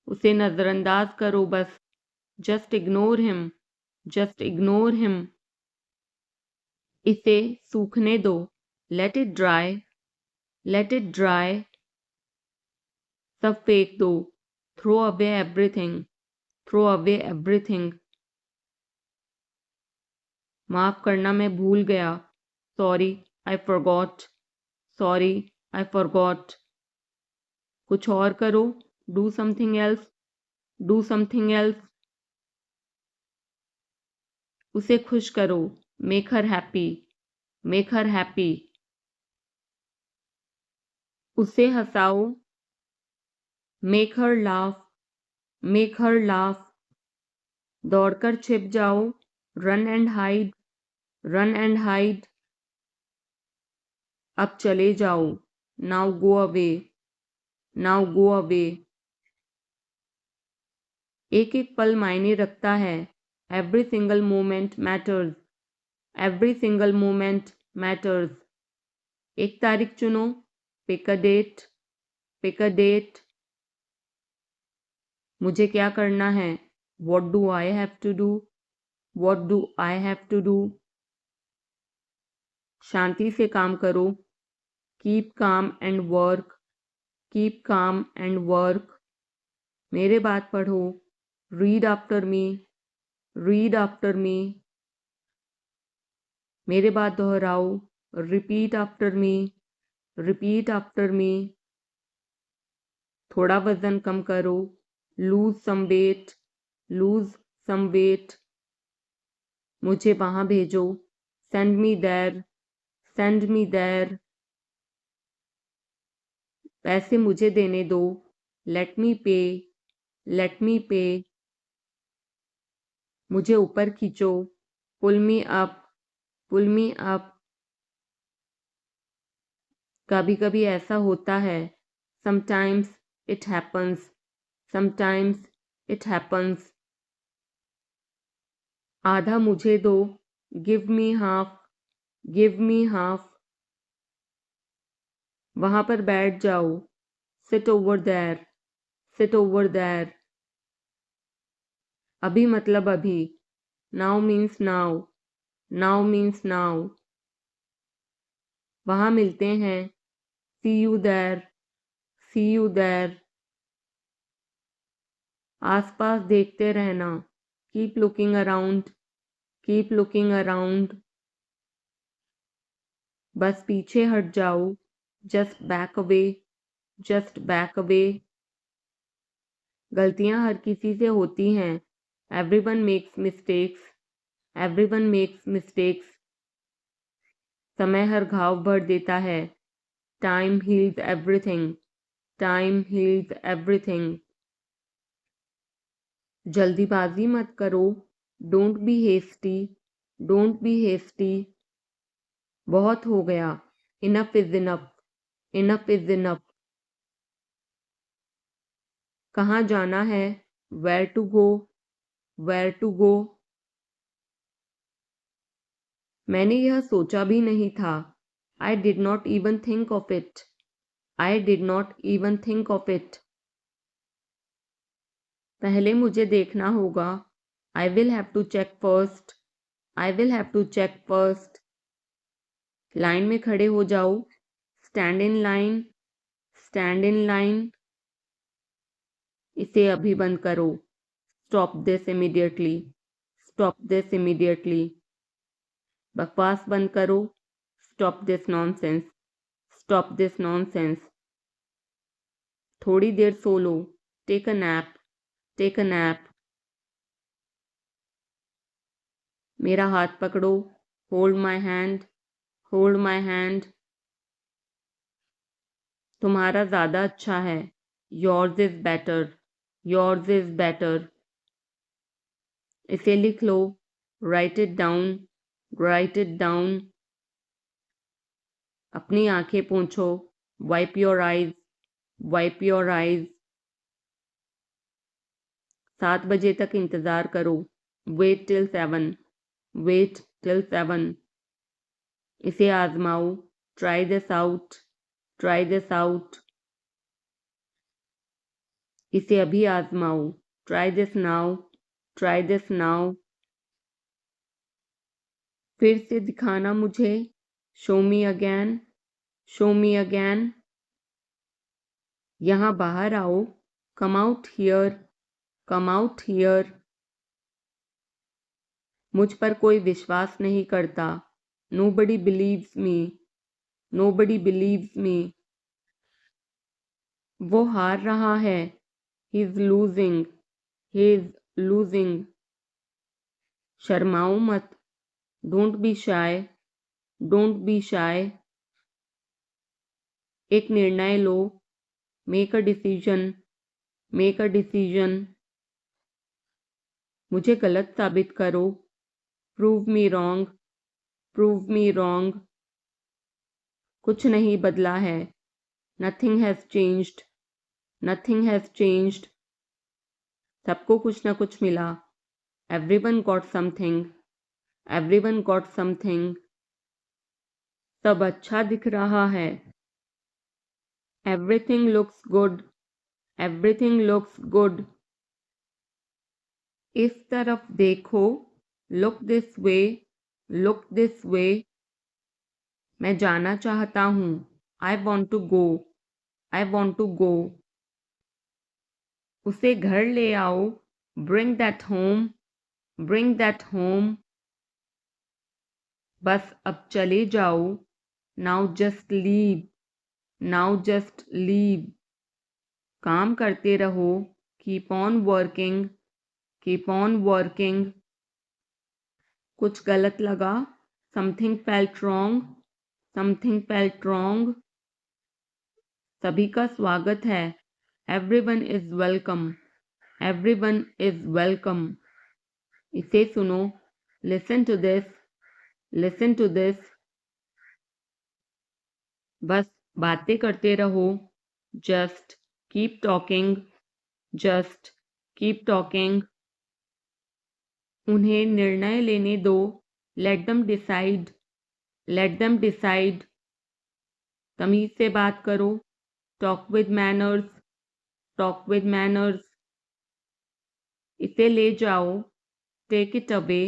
उसे नजरअंदाज करो बस। Just ignore him. Just ignore him. इसे सूखने दो। Let it dry. Let it dry. सब फेंक दो। Throw away everything. Throw away everything. माफ करना मैं भूल गया। Sorry, I forgot. Sorry, I forgot. कुछ और करो। Do something else. Do something else. उसे खुश करो। Make her happy. Make her happy. उसे हंसाओ। Make her laugh. Make her laugh. दौड़कर छिप जाओ। Run and hide. Run and hide. अब चले जाओ। Now go away. Now go away. एक एक पल मायने रखता है। Every single moment matters. Every single moment matters. एक तारीख चुनो। Pick a date. Pick a date. मुझे क्या करना है? What do I have to do? What do I have to do? शांति से काम करो। Keep calm and work. Keep calm and work. मेरे बात पढ़ो। Read after me. Read after me. मेरे बात दोहराओ। Repeat after me. Repeat after me. थोड़ा वजन कम करो। Lose some weight. Lose some weight. मुझे वहां भेजो। Send me there. Send me there. पैसे मुझे देने दो। Let me pay. Let me pay. मुझे ऊपर खींचो। Pull me up. Pull me up, कभी कभी ऐसा होता है, sometimes it happens, sometimes it happens. आधा मुझे दो, give me half, give me half. वहां पर बैठ जाओ, sit over there, sit over there. अभी मतलब अभी, now means now, now means now. वहां मिलते हैं, see you there, see you there. आसपास देखते रहना, keep looking around, keep looking around. बस पीछे हट जाओ, just back away, just back away. गलतियां हर किसी से होती हैं, everyone makes mistakes, everyone makes mistakes. समय हर घाव भर देता है, time heals everything, time heals everything. जल्दीबाजी मत करो, don't be hasty, don't be hasty. बहुत हो गया, enough is enough, enough is enough. कहाँ जाना है, where to go, where to go. मैंने यह सोचा भी नहीं था, I did not even think of it, I did not even think of it. पहले मुझे देखना होगा, I will have to check first, I will have to check first. Line में खड़े हो जाओ, stand in line, stand in line. इसे अभी बंद करो, stop this immediately, stop this immediately. बकवास बंद करो, stop this nonsense, stop this nonsense. थोड़ी देर सो लो, take a nap, take a nap. मेरा हाथ पकड़ो, hold my hand, hold my hand. तुम्हारा ज़्यादा अच्छा है, yours is better, yours is better. इसे लिख लो, write it down, write it down. अपनी आंखें पोंछो, wipe your eyes, wipe your eyes. 7 बजे तक इंतज़ार करो, वेट टिल 7, वेट टिल 7। इसे आजमाओ, try this out, try this out. इसे अभी आजमाओ, try this now, try this now. फिर से दिखाना मुझे, show me again, show me again. यहाँ बाहर आओ, come out here, come out here. मुझ पर कोई विश्वास नहीं करता, nobody believes me, nobody believes me. वो हार रहा है, he is losing, he is losing. शर्माओ मत, don't be shy, don't be shy. एक निर्णय लो, make a decision, make a decision. मुझे गलत साबित करो, prove me wrong, prove me wrong. कुछ नहीं बदला है, nothing has changed, nothing has changed. सबको कुछ न कुछ मिला, everyone got something, everyone got something. सब अच्छा दिख रहा है, everything looks good, everything looks good. इस तरफ देखो, look this way, look this way. मैं जाना चाहता हूँ, I want to go, I want to गो। उसे घर ले आओ, bring that home, bring that home. बस अब चले जाओ, now just leave, now just leave. काम करते रहो, keep on working, keep on working. कुछ गलत लगा, something felt wrong, something felt wrong. सभी का स्वागत है, everyone is welcome, everyone is welcome. इसे सुनो, listen to this, listen to this, बस बातें करते रहो, just keep talking, just keep talking. उन्हें निर्णय लेने दो, let them decide, let them decide. तमीज से बात करो, talk with manners, talk with manners. इसे ले जाओ, take it away,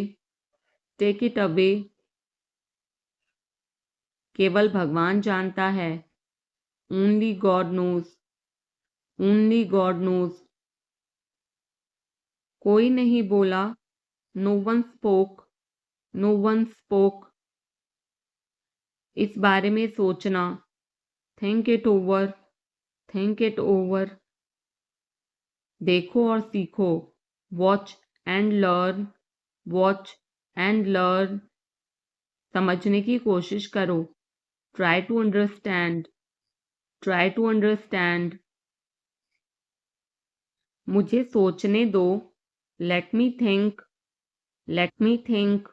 take it away. केवल भगवान जानता है, only God knows, only God knows. कोई नहीं बोला, no one spoke, no one spoke. इस बारे में सोचना, think it over, think it over. देखो और सीखो, watch and learn, watch and learn. समझने की कोशिश करो, try to understand, try to understand. मुझे सोचने दो, let me think, let me think.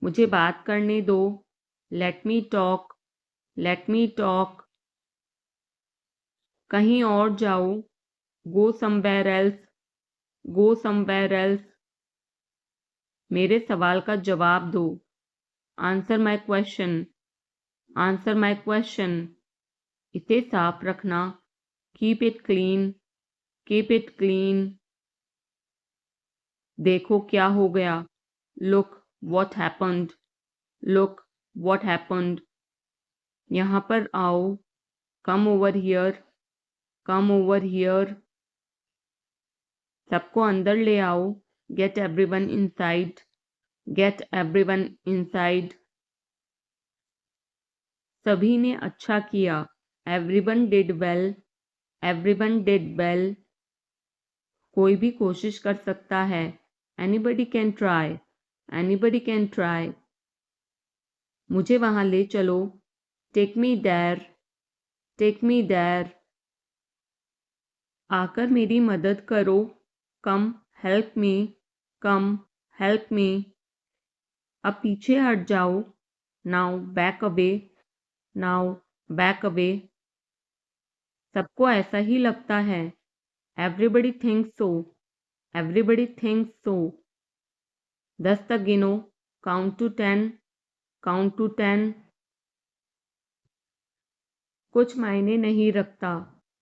मुझे बात करने दो, let me talk, let me talk. कहीं और जाओ, go somewhere else, go somewhere else. मेरे सवाल का जवाब दो, answer my question, answer my question. इसे साफ रखना, keep it clean, keep it clean. देखो क्या हो गया, look what happened, look what happened. यहाँ पर आओ, come over here, come over here. सबको अंदर ले आओ, get everyone inside, get everyone inside. सभी ने अच्छा किया, everyone did well, everyone did well. कोई भी कोशिश कर सकता है, anybody can try, anybody can try. मुझे वहां ले चलो, take me there, take me there. आकर मेरी मदद करो, कम हेल्प मी, कम हेल्प मी। अब पीछे हट जाओ, now back away, now back away. सबको ऐसा ही लगता है, एवरीबडी थिंक्स सो, एवरीबडी थिंक्स सो। 10 तक गिनो, काउंट टू 10, काउंट टू 10। कुछ मायने नहीं रखता,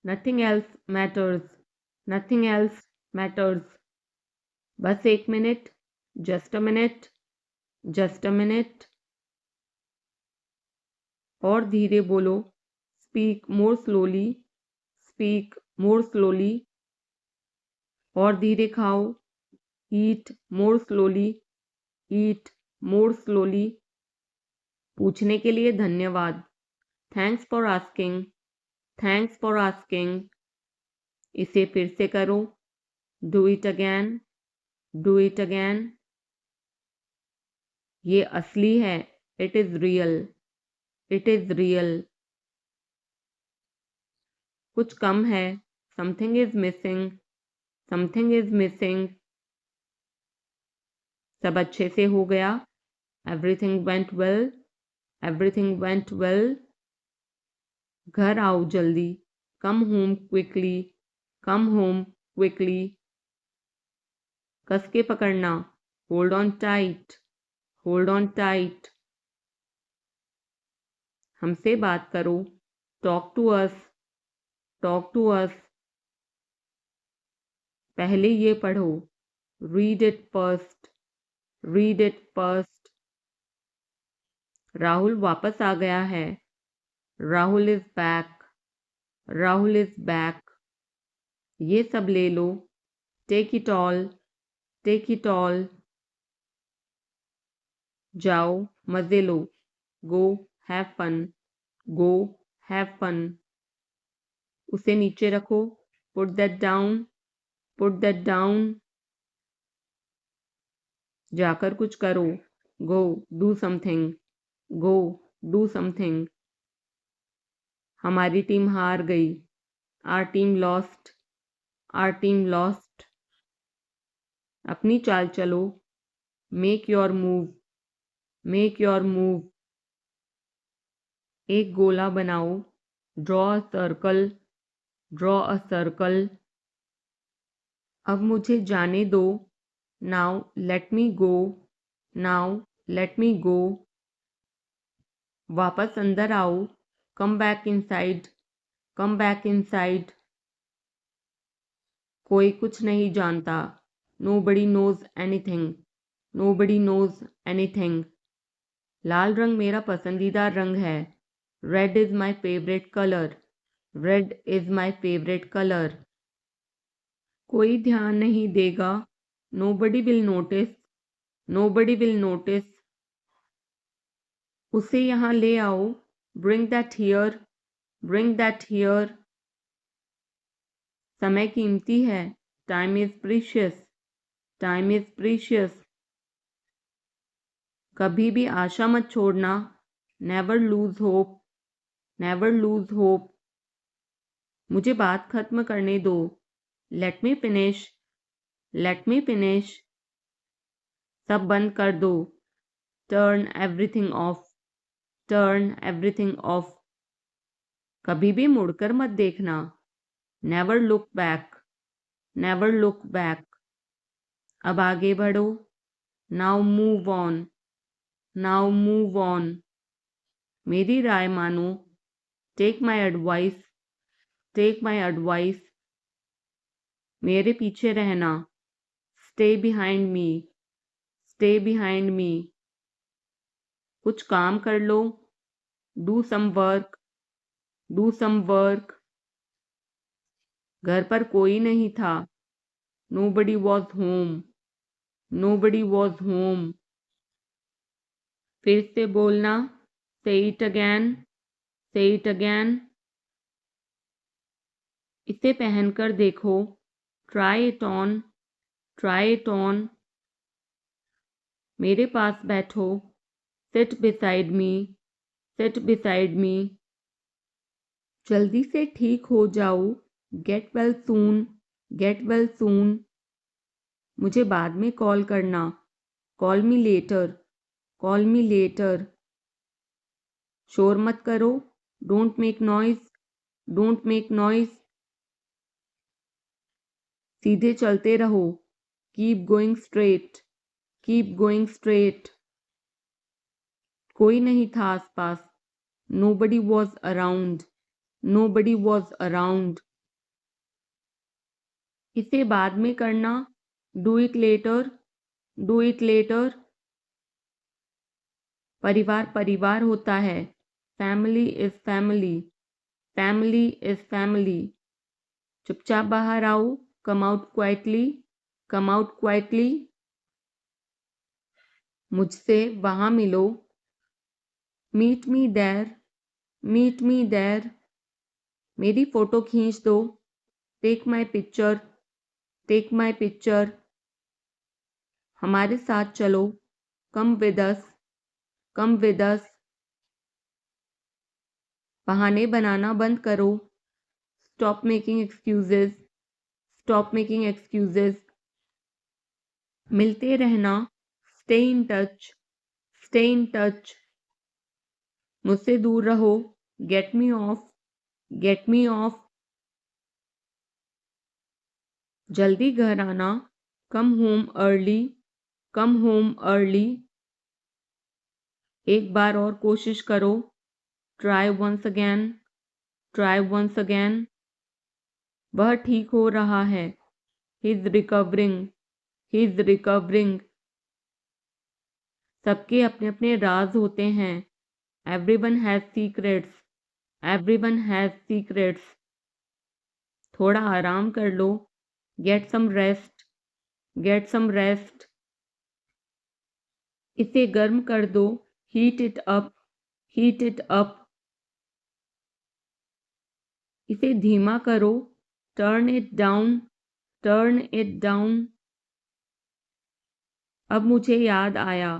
nothing else matters, nothing else matters. बस 1 minute, just a minute, just a minute. और धीरे बोलो, speak more slowly, speak more slowly. और धीरे खाओ, ईट मोर स्लोली, ईट मोर स्लोली। पूछने के लिए धन्यवाद, thanks for asking, thanks for asking. इसे फिर से करो, do it again, do it again. ये असली है, it is real, it is real. कुछ कम है, something is missing, something is missing. सब अच्छे से हो गया, everything went well, everything went well. घर आओ जल्दी, come home quickly, come home quickly. कस के पकड़ना, hold on tight, hold on tight. हमसे बात करो, talk to us, talk to us. पहले ये पढ़ो, read it first, read it first. Rahul वापस आ गया है, Rahul is back, Rahul is back. ये सब ले लो, take it all, take it all. जाओ मजे लो, go have fun, go have fun. उसे नीचे रखो, put that down, put that down. जाकर कुछ करो, go do something, go do something. हमारी टीम हार गई, our team lost, are team lost. अपनी चाल चलो, make your move, make your move. एक गोला बनाओ, draw a circle, draw a circle. अब मुझे जाने दो, now let me go, now let me go. वापस अंदर आओ, come back inside, come back inside. कोई कुछ नहीं जानता, nobody knows anything, nobody knows anything. लाल रंग मेरा पसंदीदा रंग है, red is my favourite colour, red is my favourite colour. कोई ध्यान नहीं देगा, nobody will notice, nobody will notice. उसे यहाँ ले आओ, bring that here, bring that here. समय कीमती है, time is precious, time is precious. कभी भी आशा मत छोड़ना, never lose hope, never lose hope. मुझे बात खत्म करने दो, let me finish, let me finish. सब बंद कर दो, turn everything of, turn everything of. कभी भी मुड़कर मत देखना, never look back, never look back. अब आगे बढ़ो, now move on, now move on. मेरी राय मानो, take my advice, take my advice. मेरे पीछे रहना, stay behind me, stay behind me. कुछ काम कर लो, do some work, do some work. घर पर कोई नहीं था, nobody was home, nobody was home. फिर से बोलना, say it again, say it again. इसे पहनकर देखो, try it on, try it on. मेरे पास बैठो, seat beside me, seat beside me. जल्दी से ठीक हो जाओ, get well soon, get well soon. मुझे बाद में कॉल करना, call me later, call me later. शोर मत करो, don't make noise, don't make noise. सीधे चलते रहो, keep going straight, keep going straight. कोई नहीं था आसपास, nobody was around, nobody was around. इसे बाद में करना, do it later, do it later. परिवार परिवार होता है, family is family, family is family. चुपचाप बाहर आओ, come out quietly, come out quietly. मुझसे वहां मिलो, meet me there, meet me there. मेरी फोटो खींच दो, take my picture, take my picture. हमारे साथ चलो, come with us, come with us. बहाने बनाना बंद करो, stop making excuses, stop making excuses. मिलते रहना, stay in touch, stay in touch. मुझसे दूर रहो, get me off, get me off. जल्दी घर आना, come home early, come home early. एक बार और कोशिश करो, try once again, try once again. वह ठीक हो रहा है, he is recovering, he is recovering. सबके अपने अपने राज होते हैं, everyone has secrets, everyone has secrets. थोड़ा आराम कर लो, get some rest, get some rest. इसे गर्म कर दो, heat it up, heat it up. इसे धीमा करो, turn it down, turn it down. अब मुझे याद आया,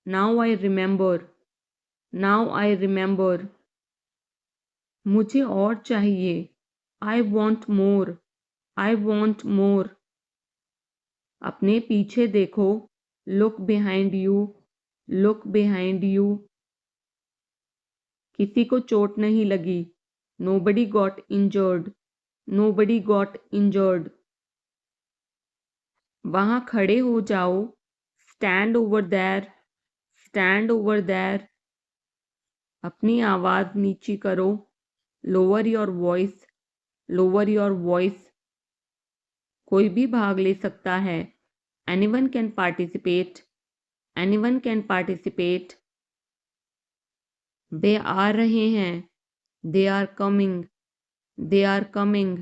now I remember, now I remember. मुझे और चाहिए, I want more, I want more. अपने पीछे देखो, look behind you, look behind you. किसी को चोट नहीं लगी। Nobody got injured. Nobody got injured. वहां खड़े हो जाओ। Stand over there. Stand over there. अपनी आवाज नीची करो। Lower your voice. Lower your voice. कोई भी भाग ले सकता है। Anyone can participate. Anyone can participate. वे आ रहे हैं। They are coming. They are coming.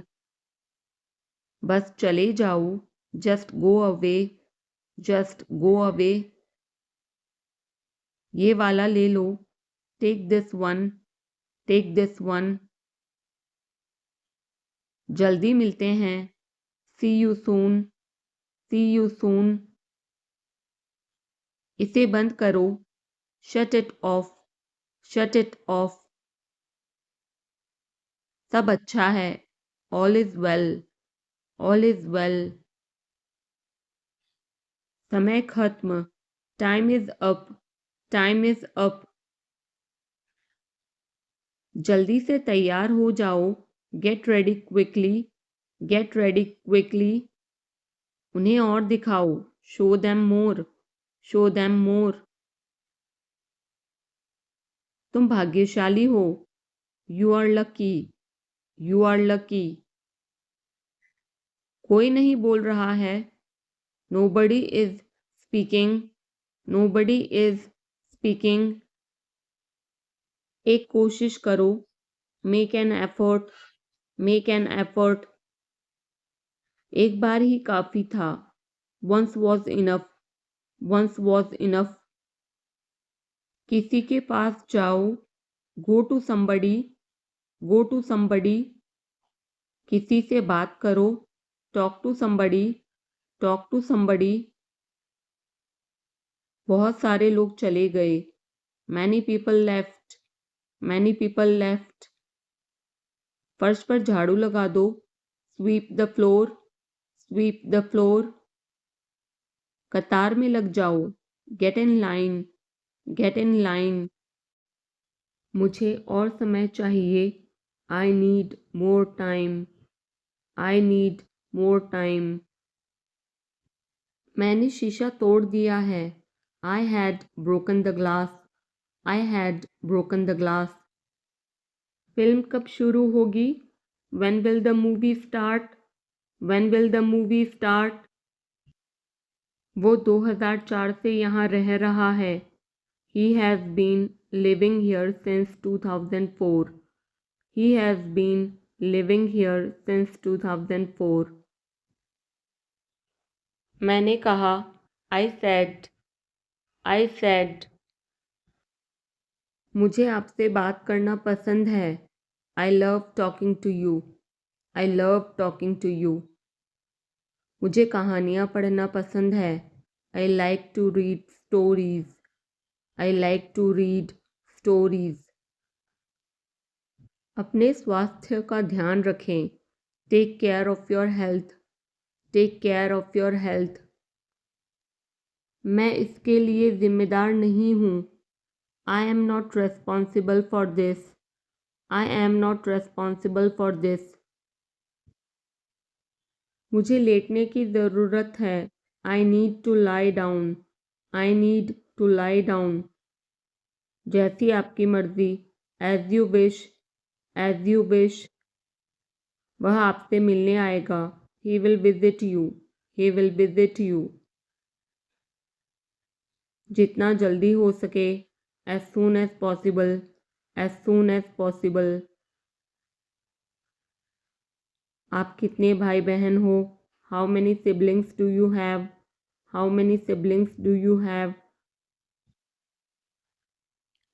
बस चले जाओ। Just go away. Just go away. ये वाला ले लो। Take this one. Take this one. जल्दी मिलते हैं। See you soon. See you soon. इसे बंद करो। Shut it off. Shut it off. सब अच्छा है। All is well. All is well. समय खत्म। Time is up. Time is up. जल्दी से तैयार हो जाओ। Get ready quickly. Get ready quickly. उन्हें और दिखाओ। Show them more. Show them more. तुम भाग्यशाली हो। You are lucky. You are lucky. कोई नहीं बोल रहा है। Nobody is speaking. Nobody is speaking. एक कोशिश करो। Make an effort. Make an effort. एक बार ही काफी था। Once was enough. Once was enough. किसी के पास जाओ। Go to somebody. Go to somebody. किसी से बात करो। Talk to somebody. Talk to somebody. बहुत सारे लोग चले गए। Many people left. Many people left. फर्श पर झाड़ू लगा दो। Sweep the floor. Sweep the floor. कतार में लग जाओ। Get in line. Get in line. मुझे और समय चाहिए। I need more time. I need more time. मैंने शीशा तोड़ दिया है। I had broken the glass. I had broken the glass. Film कब शुरू होगी? When will the movie start? When will the movie start? वो 2004 से यहाँ रह रहा है। He has been living here since 2004. He has been living here since 2004. मैंने कहा। I said. I said. मुझे आपसे बात करना पसंद है। I love talking to you. I love talking to you. मुझे कहानियाँ पढ़ना पसंद है। I like to read stories. I like to read stories. अपने स्वास्थ्य का ध्यान रखें। Take care of your health. Take care of your health. मैं इसके लिए जिम्मेदार नहीं हूँ। I am not responsible for this. I am not responsible for this. मुझे लेटने की ज़रूरत है। I need to lie down. I need to lie down. जैसी आपकी मर्जी। As you wish. As you wish. वह आपसे मिलने आएगा। He will visit you. He will visit you. जितना जल्दी हो सके। As soon as possible. As soon as possible. आप कितने भाई बहन हो? How many siblings do you have? How many siblings do you have?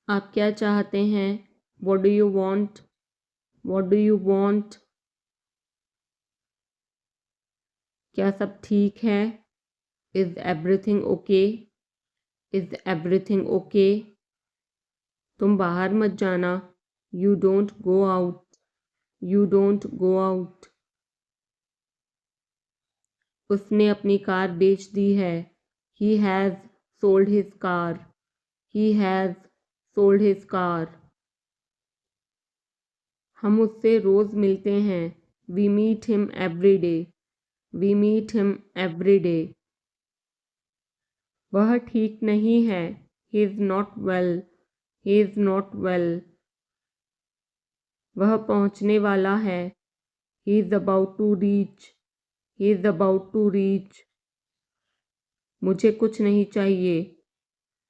आप क्या चाहते हैं? What do you want? What do you want? क्या सब ठीक है? Is everything okay? Is everything okay? तुम बाहर मत जाना। You don't go out. You don't go out. उसने अपनी कार बेच दी है। He has sold his car. He has sold his car. हम उससे रोज मिलते हैं. We meet him every day. We meet him every day. वह ठीक नहीं है. He is not well. He is not well. वह पहुंचने वाला है. He is about to reach. He is about to reach. मुझे कुछ नहीं चाहिए.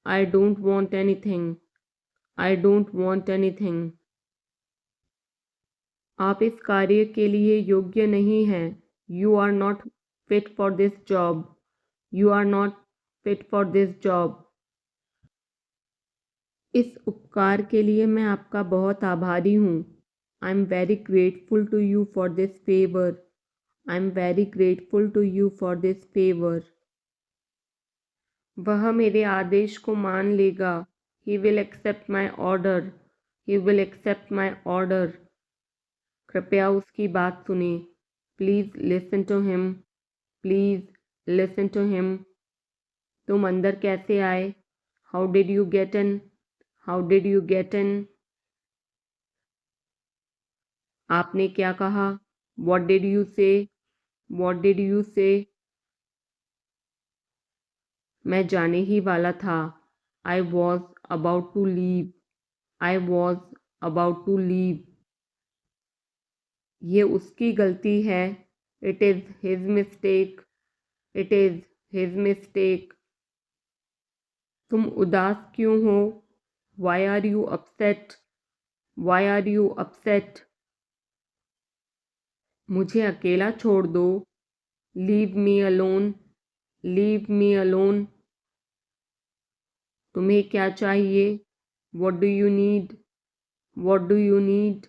I don't want anything. I don't want anything. आप इस कार्य के लिए योग्य नहीं हैं. You are not fit for this job. You are not fit for this job. इस उपकार के लिए मैं आपका बहुत आभारी हूँ. I am very grateful to you for this favor. I am very grateful to you for this favor. वह मेरे आदेश को मान लेगा. He will accept my order. He will accept my order. कृपया उसकी बात सुने. Please listen to him. Please listen to him. तुम अंदर कैसे आए? How did you get in? How did you get in? आपने क्या कहा? What did you say? What did you say? मैं जाने ही वाला था. I was about to leave. I was about to leave. ये उसकी गलती है. It is his mistake. It is his mistake. तुम उदास क्यों हो? Why are you upset? Why are you upset? मुझे अकेला छोड़ दो. Leave me alone. Leave me alone. तुम्हें क्या चाहिए? What do you need? What do you need?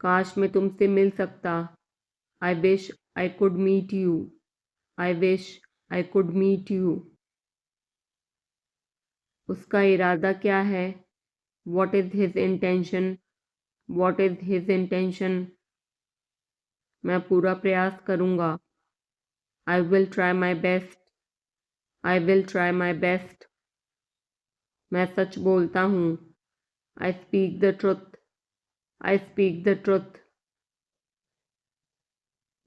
काश मैं तुमसे मिल सकता. I wish I could meet you. I wish I could meet you. उसका इरादा क्या है? What is his intention? What is his intention? मैं पूरा प्रयास करूँगा. I will try my best. I will try my best. मैं सच बोलता हूँ. I speak the truth. I speak the truth.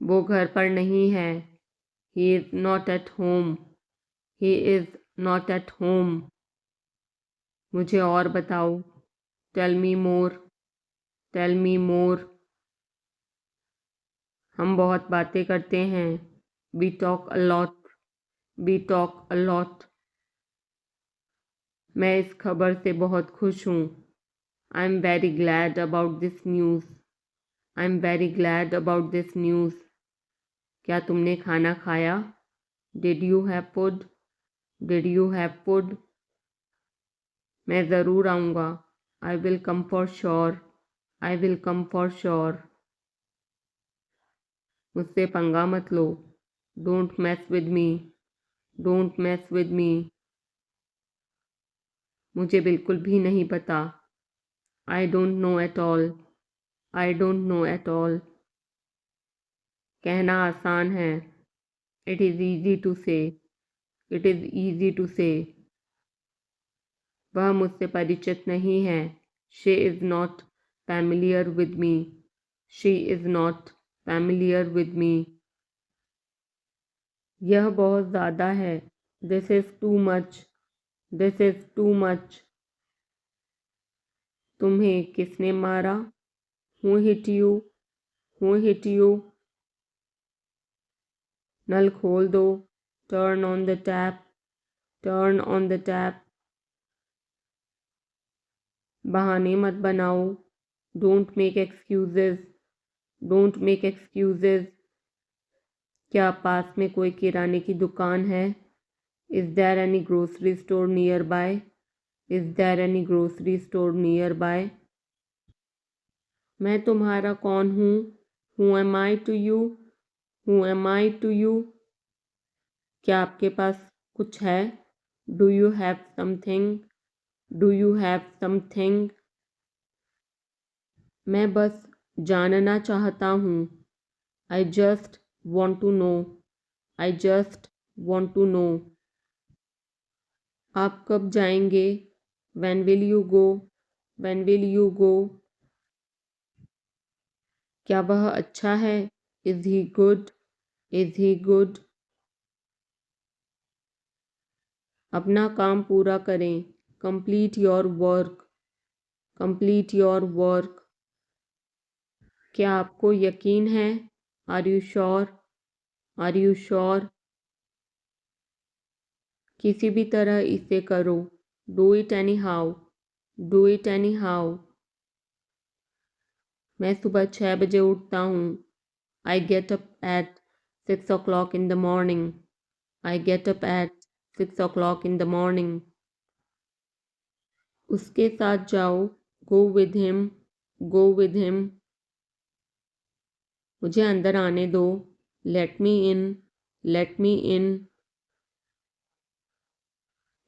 वो घर पर नहीं है. He is not at home. He is not at home. मुझे और बताओ. Tell me more. Tell me more. हम बहुत बातें करते हैं. We talk a lot. We talk a lot. मैं इस खबर से बहुत खुश हूँ. I am very glad about this news. I am very glad about this news. क्या तुमने खाना खाया? Did you have food? Did you have food? मैं ज़रूर आऊँगा. I will come for sure. I will come for sure. मुझसे पंगा मत लो. Don't mess with me. Don't mess with me. मुझे बिल्कुल भी नहीं पता. I don't know at all. I don't know at all. कहना आसान है. It is easy to say. It is easy to say. वह मुझसे परिचित नहीं है. She is not familiar with me. She is not familiar with me. यह बहुत ज़्यादा है. This is too much. This is too much. तुम्हें किसने मारा? Who hit you? Who hit you? नल खोल दो. Turn on the tap. Turn on the tap. बहाने मत बनाओ. Don't make excuses. Don't make excuses. क्या पास में कोई किराने की दुकान है? Is there any grocery store nearby? Is there any grocery store nearby? मैं तुम्हारा कौन हूँ? Who am I to you? Who am I to you? क्या आपके पास कुछ है? Do you have something? Do you have something? मैं बस जानना चाहता हूँ. I just want to know. I just want to know. आप कब जाएंगे? When will you go? When will you go? क्या वह अच्छा है? Is he good? Is he good? अपना काम पूरा करें। Complete your work. Complete your work. क्या आपको यकीन है? Are you sure? Are you sure? किसी भी तरह इसे करो। Do it anyhow. Do it anyhow. मैं सुबह 6 बजे उठता हूँ। I get up at 6 o'clock in the morning. I get up at 6 o'clock in the morning. उसके साथ जाओ। Go with him. Go with him. मुझे अंदर आने दो। Let me in. Let me in.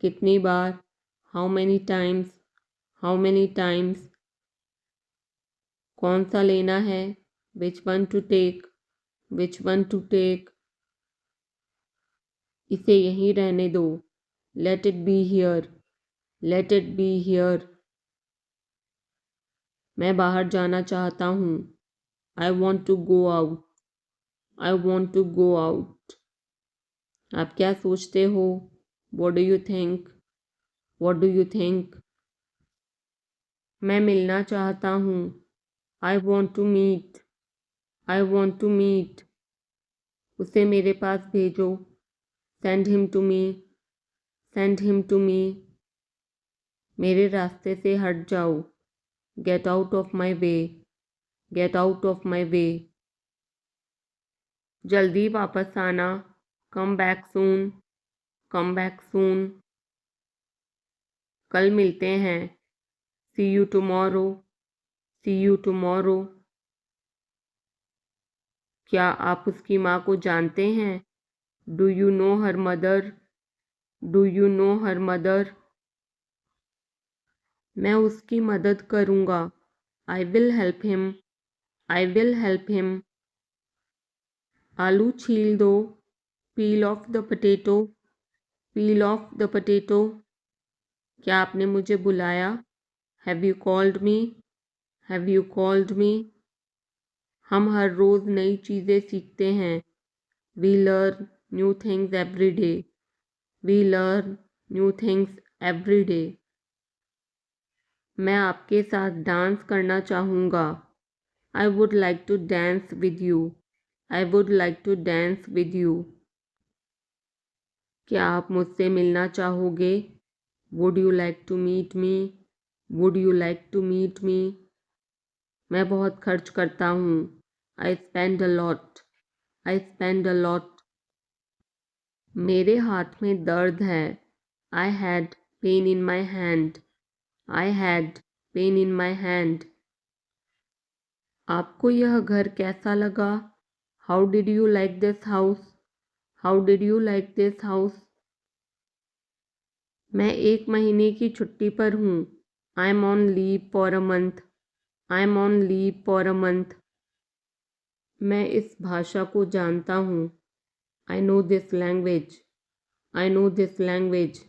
कितनी बार? How many times? How many times? कौन सा लेना है? Which one to take? Which one to take? इसे यहीं रहने दो। Let it be here. Let it be here. मैं बाहर जाना चाहता हूँ। I want to go out. I want to go out. आप क्या सोचते हो? What do you think? What do you think? मैं मिलना चाहता हूँ। I want to meet. I want to meet. उसे मेरे पास भेजो। Send him to me. Send him to me. मेरे रास्ते से हट जाओ। Get out of my way. Get out of my way. जल्दी वापस आना। Come back soon. Come back soon. कल मिलते हैं। See you tomorrow. See you tomorrow. क्या आप उसकी माँ को जानते हैं? Do you know her mother? Do you know her mother? मैं उसकी मदद करूँगा। I will help him. I will help him. आलू छील दो। Peel off the potato. Peel off the potato. क्या आपने मुझे बुलाया? Have you called me? Have you called me? हम हर रोज़ नई चीज़ें सीखते हैं। We learn new things every day. We learn new things every day. मैं आपके साथ डांस करना चाहूँगा। I would like to dance with you. I would like to dance with you. क्या आप मुझसे मिलना चाहोगे? Would you like to meet me? Would you like to meet me? मैं बहुत खर्च करता हूँ। I spend a lot. I spend a lot. मेरे हाथ में दर्द है। I had pain in my hand. I had pain in my hand. आपको यह घर कैसा लगा? How did you like this house? How did you like this house? मैं 1 महीने की छुट्टी पर हूँ। I'm on leave for a month. I'm on leave for a month. मैं इस भाषा को जानता हूँ। I know this language. I know this language.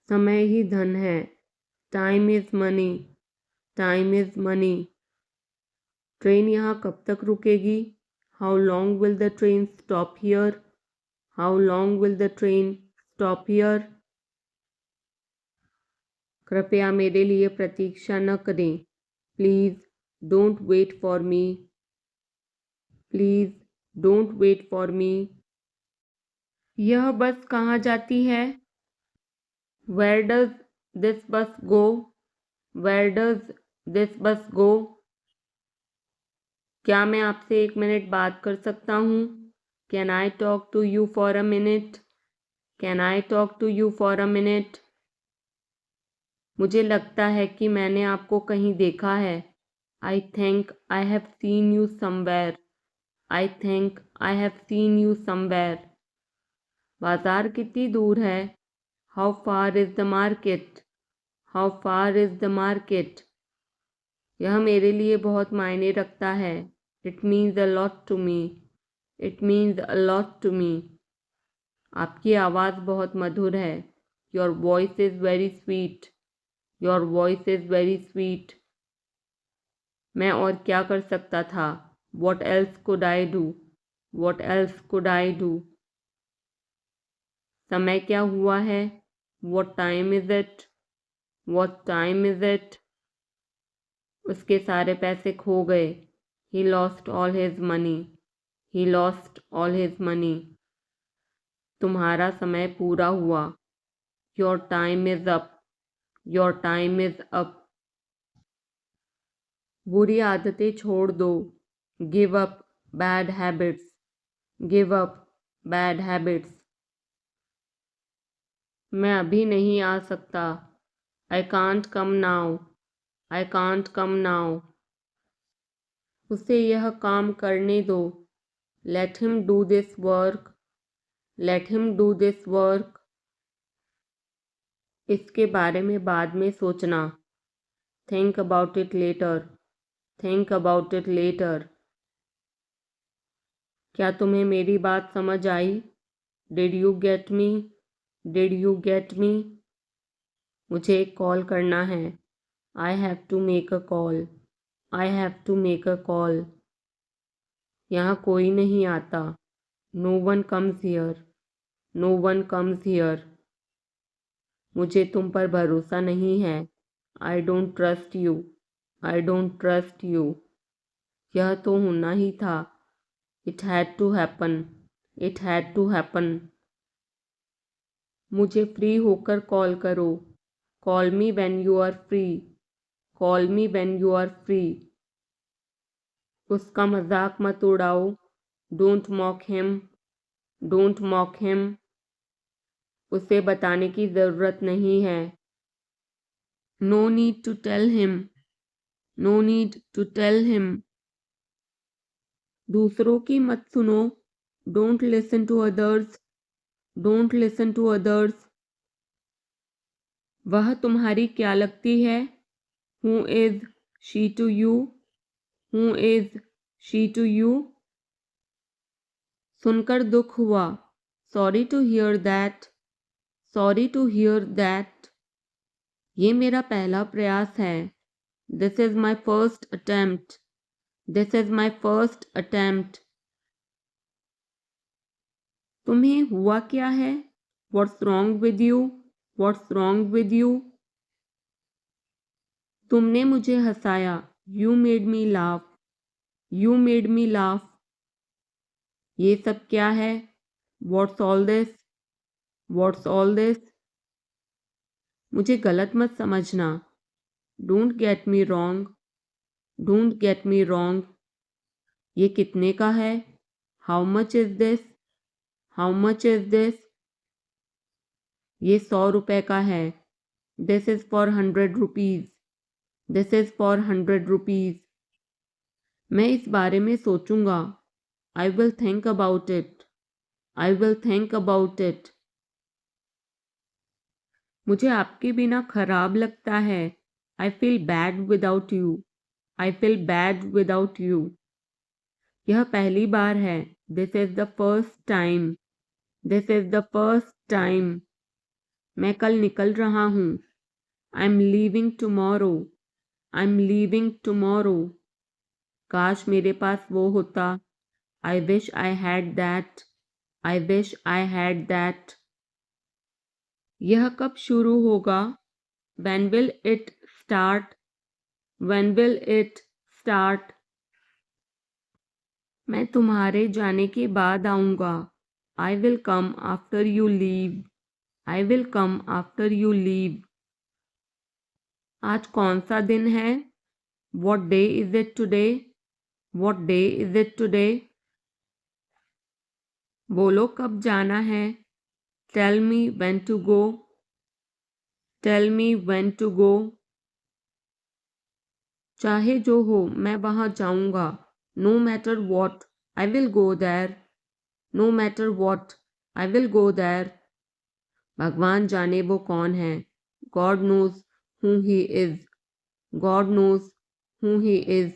समय ही धन है। Time is money. Time is money. Train यहाँ कब तक रुकेगी? How long will the train stop here? How long will the train stop here? कृपया मेरे लिए प्रतीक्षा न करें। Please don't wait for me. Please don't wait for me. यह बस कहाँ जाती है? Where does this bus go? Where does this bus go? क्या मैं आपसे 1 मिनट बात कर सकता हूँ? Can I talk to you for a minute? Can I talk to you for a minute? मुझे लगता है कि मैंने आपको कहीं देखा है। I think I have seen you somewhere. I think I have seen you somewhere. बाजार कितनी दूर है? How far is the market? How far is the market? यह मेरे लिए बहुत मायने रखता है। It means a lot to me. It means a lot to me. आपकी आवाज़ बहुत मधुर है। Your voice is very sweet. Your voice is very sweet. मैं और क्या कर सकता था? What else could I do? What else could I do? समय क्या हुआ है? What time is it? What time is it? उसके सारे पैसे खो गए। He lost all his money. He lost all his money. तुम्हारा समय पूरा हुआ। Your time is up. Your time is up. बुरी आदतें छोड़ दो। Give up bad habits. Give up bad habits. मैं अभी नहीं आ सकता। I can't come now. I can't come now. उसे यह काम करने दो। Let him do this work. Let him do this work. इसके बारे में बाद में सोचना। Think about it later. Think about it later. क्या तुम्हें मेरी बात समझ आई? Did you get me? Did you get me? मुझे एक कॉल करना है। I have to make a call. I have to make a call. यहाँ कोई नहीं आता। No one comes here. No one comes here. मुझे तुम पर भरोसा नहीं है। I don't trust you. I don't trust you. यह तो होना ही था। It had to happen. It had to happen. मुझे फ्री होकर कॉल करो। Call me when you are free. Call me when you are free. उसका मजाक मत उड़ाओ। Don't mock him. Don't mock him. उसे बताने की ज़रूरत नहीं है। No need to tell him. No need to tell him. दूसरों की मत सुनो। Don't listen to others. Don't listen to others. वह तुम्हारी क्या लगती है? Who is she to you? Who is she to you? सुनकर दुख हुआ। Sorry to hear that. Sorry to hear that. ये मेरा पहला प्रयास है। This is my first attempt. This is my first attempt. तुम्हें हुआ क्या है? What's wrong with you? What's wrong with you? तुमने मुझे हंसाया। You made me laugh. You made me laugh. ये सब क्या है? What's all this? What's all this? मुझे गलत मत समझना। Don't get me wrong. Don't get me wrong. ये कितने का है? How much is this? How much is this? ये 100 रुपए का है। This is for 100 rupees. This is for 100 rupees. मैं इस बारे में सोचूंगा। I will think about it. I will think about it. मुझे आपके बिना खराब लगता है। I feel bad without you. I feel bad without you. यह पहली बार है। This is the first time. This is the first time. मैं कल निकल रहा हूँ। I am leaving tomorrow. I am leaving tomorrow. काश मेरे पास वो होता। आई wish I had that. I wish I had that. यह कब शुरू होगा? When will it start? When will it start? मैं तुम्हारे जाने के बाद आऊँगा। I will come after you leave. I will come after you leave. आज कौन सा दिन है? What day is it today? What day is it today? बोलो कब जाना है? Tell me when to go. Tell me when to go. चाहे जो हो मैं वहाँ जाऊँगा। No matter what, I will go there. No matter what, I will go there. भगवान जाने वो कौन है। God knows who he is. God knows who he is.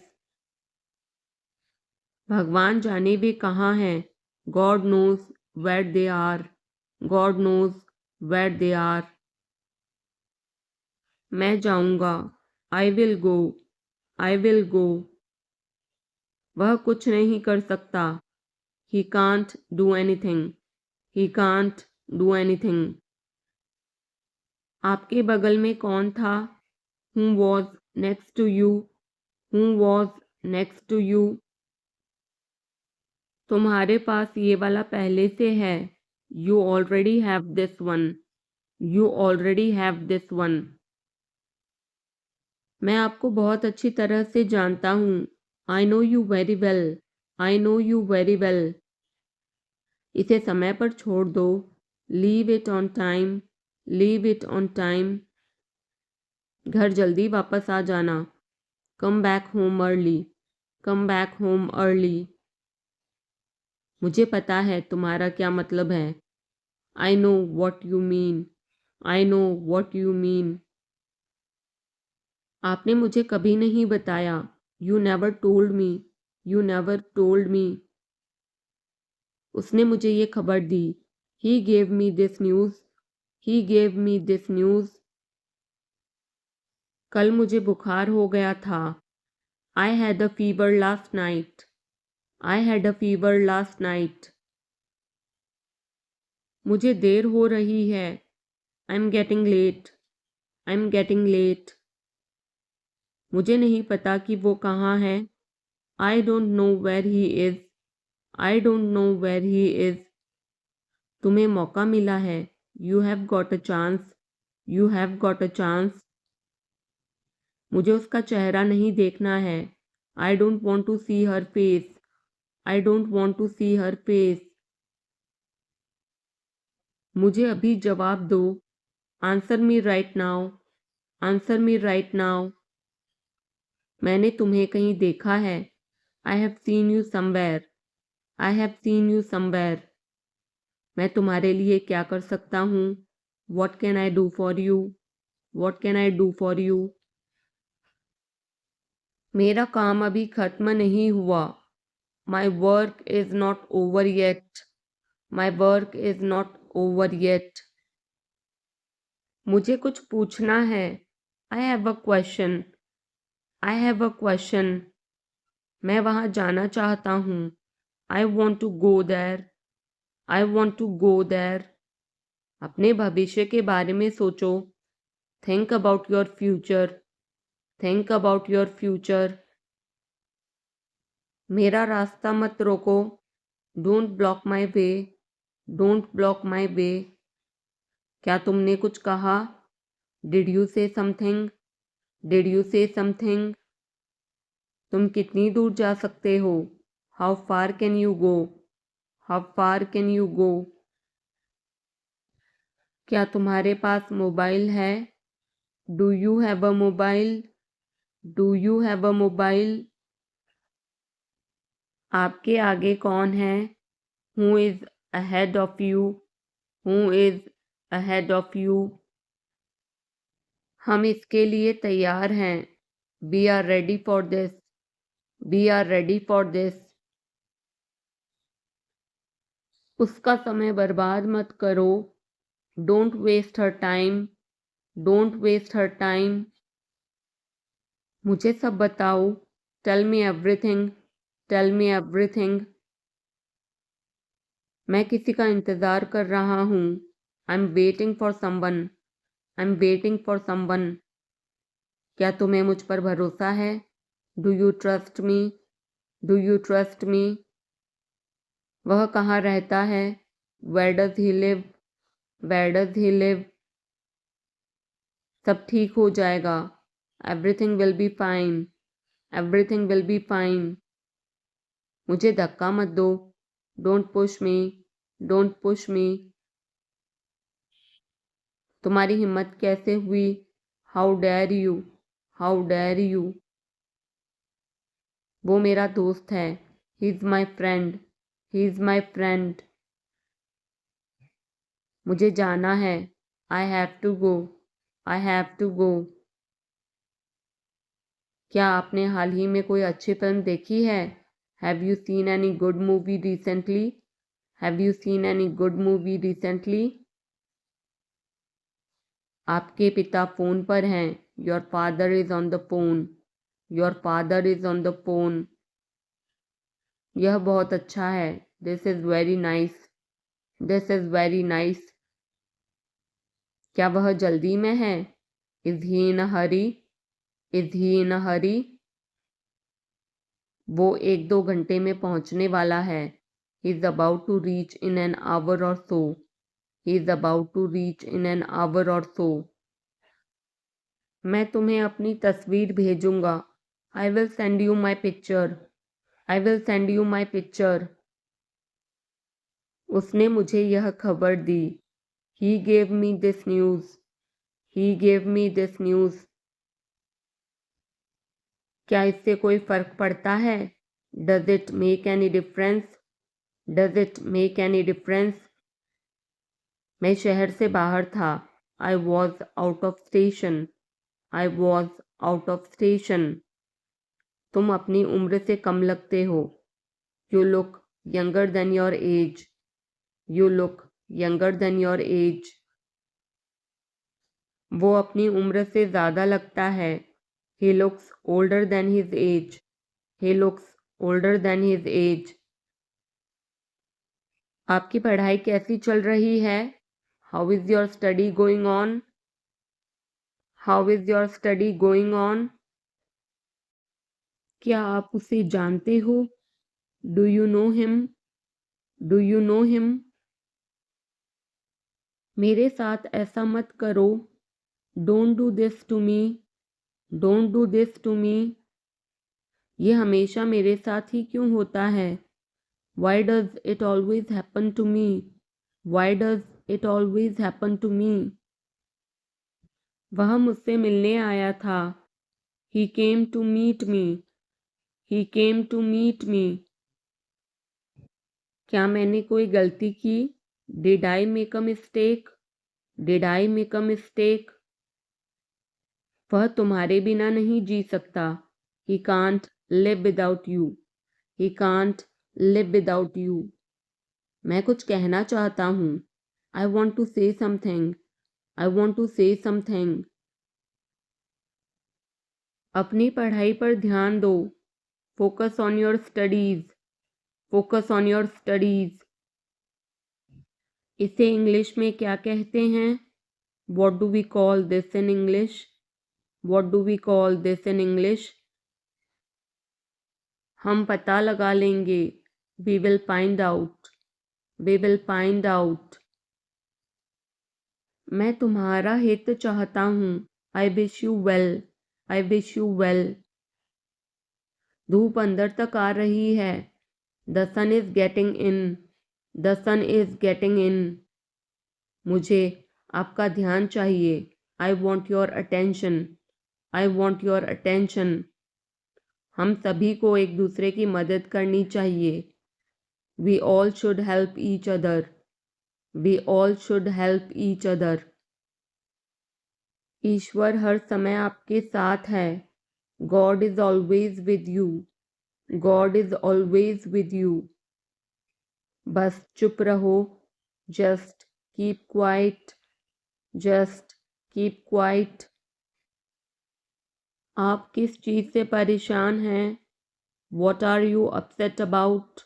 भगवान जाने वे कहाँ हैं। God knows where they are. God knows where they are. मैं जाऊंगा. I will go. I will go. वह कुछ नहीं कर सकता. He can't do anything. He can't do anything. आपके बगल में कौन था? Who was next to you? Who was next to you? तुम्हारे पास ये वाला पहले से है. You already have this one. You already have this one. मैं आपको बहुत अच्छी तरह से जानता हूँ. I know you very well. I know you very well. इसे समय पर छोड़ दो. Leave it on time. Leave it on time. घर जल्दी वापस आ जाना. Come back home early. Come back home early. मुझे पता है तुम्हारा क्या मतलब है. I know what you mean. I know what you mean. आपने मुझे कभी नहीं बताया. You never told me. You never told me. उसने मुझे ये खबर दी. He gave me this news. He gave me this news. कल मुझे बुखार हो गया था. I had a fever last night. I had a fever last night. मुझे देर हो रही है. I'm getting late. I'm getting late. मुझे नहीं पता कि वो कहाँ है. I don't know where he is. I don't know where he is. तुम्हें मौका मिला है. You have got a chance. You have got a chance. मुझे उसका चेहरा नहीं देखना है. I don't want to see her face. I don't want to see her face. मुझे अभी जवाब दो. Answer me right now. Answer me right now. मैंने तुम्हें कहीं देखा है. I have seen you somewhere. I have seen you somewhere. मैं तुम्हारे लिए क्या कर सकता हूँ? What can I do for you? What can I do for you? मेरा काम अभी खत्म नहीं हुआ. My work is not over yet. My work is not over yet. मुझे कुछ पूछना है. I have a question. I have a question. मैं वहाँ जाना चाहता हूँ. I want to go there. I want to go there. अपने भविष्य के बारे में सोचो. Think about your future. Think about your future. मेरा रास्ता मत रोको. Don't block my way. Don't block my way. क्या तुमने कुछ कहा? Did you say something? Did you say something? तुम कितनी दूर जा सकते हो? How far can you go? How far can you go? क्या तुम्हारे पास मोबाइल है? Do you have a mobile? Do you have a mobile? आपके आगे कौन है? Who is ahead of you? Who is ahead of you? हम इसके लिए तैयार हैं. We are ready for this. We are ready for this. उसका समय बर्बाद मत करो. Don't waste her time. Don't waste her time. मुझे सब बताओ. Tell me everything. Tell me everything. मैं किसी का इंतज़ार कर रहा हूँ. I'm waiting for someone. I'm waiting for someone. क्या तुम्हें मुझ पर भरोसा है? Do you trust me? Do you trust me? वह कहाँ रहता है? Where does he live? Where does he live? सब ठीक हो जाएगा. Everything will be fine. Everything will be fine. मुझे धक्का मत दो. Don't push me. Don't push me. तुम्हारी हिम्मत कैसे हुई? How dare you? How dare you? वो मेरा दोस्त है. He is my friend. He is my friend. मुझे जाना है. I have to go. I have to go. क्या आपने हाल ही में कोई अच्छी फिल्म देखी है? Have you seen any good movie recently? Have you seen any good movie recently? आपके पिता फ़ोन पर हैं. Your father is on the phone. Your father is on the phone. यह बहुत अच्छा है. This is very nice. This is very nice. क्या वह जल्दी में है? Is he in a hurry? Is he in a hurry? वो 1-2 घंटे में पहुंचने वाला है. He is about to reach in an hour or so. He is about to reach in an hour or so. मैं तुम्हें अपनी तस्वीर भेजूंगा. I will send you my picture. I will send you my picture. उसने मुझे यह खबर दी. He gave me this news. He gave me this news. क्या इससे कोई फर्क पड़ता है? Does it make any difference? Does it make any difference? मैं शहर से बाहर था. I was out of station. I was out of station. तुम अपनी उम्र से कम लगते हो. You look younger than your age. You look younger than your age. वो अपनी उम्र से ज़्यादा लगता है. He looks older than his age. He looks older than his age. आपकी पढ़ाई कैसी चल रही है? How is your study going on? How is your study going on? क्या आप उसे जानते हो? Do you know him? Do you know him? मेरे साथ ऐसा मत करो. Don't do this to me. Don't do this to me. ये हमेशा मेरे साथ ही क्यों होता है? Why does it always happen to me? Why does it always happen to me? वह मुझसे मिलने आया था. He came to meet me. He came to meet me. क्या मैंने कोई गलती की? Did I make a mistake? Did I make a mistake? वह तुम्हारे बिना नहीं जी सकता. He can't live without you. He can't live without you. मैं कुछ कहना चाहता हूँ. I want to say something. I want to say something. अपनी पढ़ाई पर ध्यान दो. Focus on your studies. Focus on your studies. इसे इंग्लिश में क्या कहते हैं? What do we call this in English? What do we call this in English? हम पता लगा लेंगे. We will find out. We will find out. मैं तुम्हारा हित चाहता हूँ. I wish you well. I wish you well. धूप अंदर तक आ रही है. The sun is getting in. The sun is getting in. मुझे आपका ध्यान चाहिए. I want your attention. I want your attention. हम सभी को एक दूसरे की मदद करनी चाहिए. We all should help each other. We all should help each other. ईश्वर हर समय आपके साथ है. God is always with you. God is always with you. बस चुप रहो. Just keep quiet. Just keep quiet. आप किस चीज़ से परेशान हैं? What are you upset about?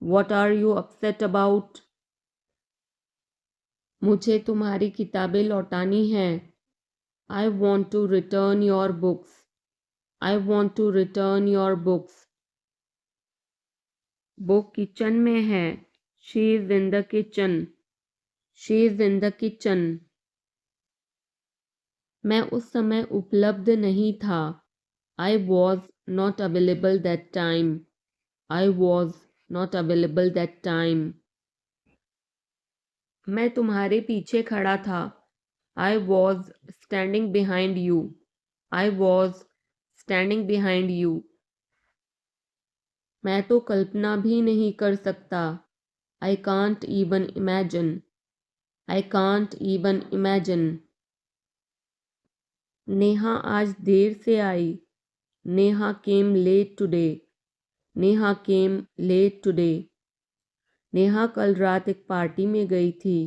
What are you upset about? मुझे तुम्हारी किताबें लौटानी हैं. I want to return your books. I want to return your books. वो किचन में है. She is in the kitchen. She is in the kitchen. मैं उस समय उपलब्ध नहीं था. I was not available that time. I was not available that time. मैं तुम्हारे पीछे खड़ा था. I was standing behind you. I was standing behind you. मैं तो कल्पना भी नहीं कर सकता. I can't even imagine. I can't even imagine. Neha आज देर से आई. Neha came late today. Neha came late today. Neha कल रात एक पार्टी में गई थी।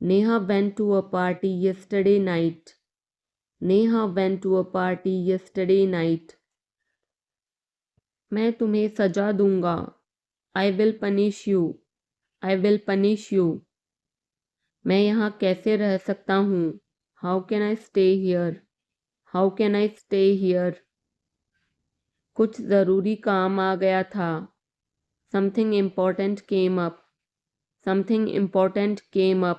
Neha went to a party yesterday night. Neha went to a party yesterday night. मैं तुम्हें सजा दूंगा। I will punish you. I will punish you. मैं यहाँ कैसे रह सकता हूँ? How can I stay here? How can I stay here? कुछ ज़रूरी काम आ गया था। Something important came up. Something important came up.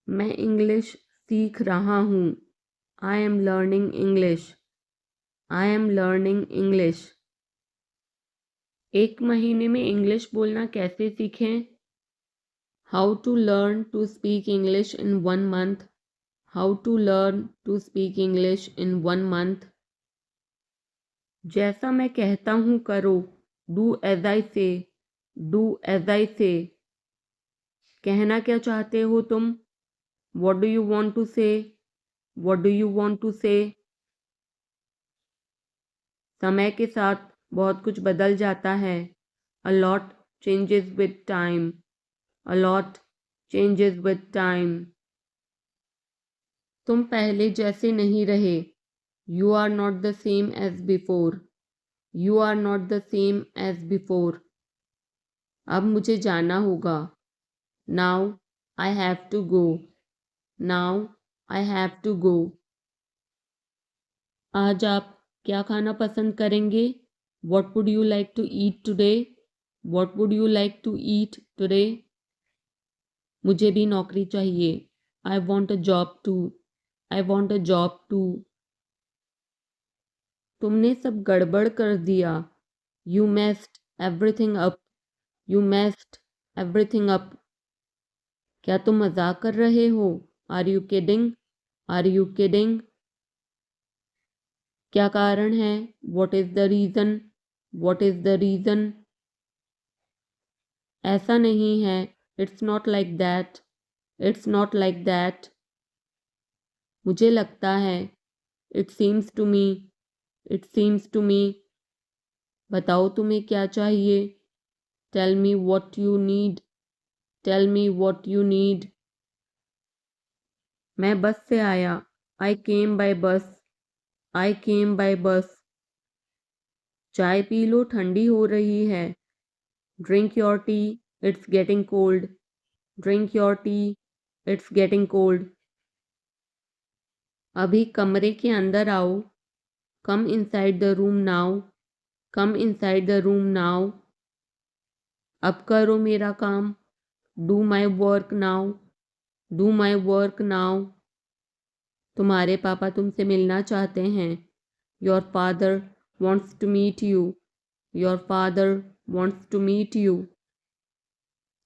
मैं इंग्लिश सीख रहा हूँ। I am learning English. I am learning English. एक महीने में इंग्लिश बोलना कैसे सीखें? How to learn to speak English in 1 month. How to learn to speak English in 1 month. जैसा मैं कहता हूँ करो। Do as I say. Do as I say. कहना क्या चाहते हो तुम? What do you want to say? What do you want to say? समय के साथ बहुत कुछ बदल जाता है। A lot changes with time. A lot changes with time. तुम पहले जैसे नहीं रहे। You are not the same as before. You are not the same as before. अब मुझे जाना होगा। Now I have to go. Now I have to go. आज आप क्या खाना पसंद करेंगे? What would you like to eat today? What would you like to eat today? मुझे भी नौकरी चाहिए। I want a job too. I want a job too. तुमने सब गड़बड़ कर दिया। You messed everything up. You messed everything up. क्या तुम मजाक कर रहे हो? Are you kidding? Are you kidding? क्या कारण है? What is the reason? What is the reason? ऐसा नहीं है। It's not like that. It's not like that. मुझे लगता है। It seems to me. It seems to me. बताओ तुम्हें क्या चाहिए? Tell me what you need. Tell me what you need. मैं बस से आया। I came by bus. I came by bus. चाय पी लो, ठंडी हो रही है। Drink your tea. It's getting cold. Drink your tea. It's getting cold. अभी कमरे के अंदर आओ। Come inside the room now. Come inside the room now. अब करो मेरा काम। Do my work now. Do my work now. तुम्हारे पापा तुमसे मिलना चाहते हैं। Your father wants to meet you. Your father wants to meet you.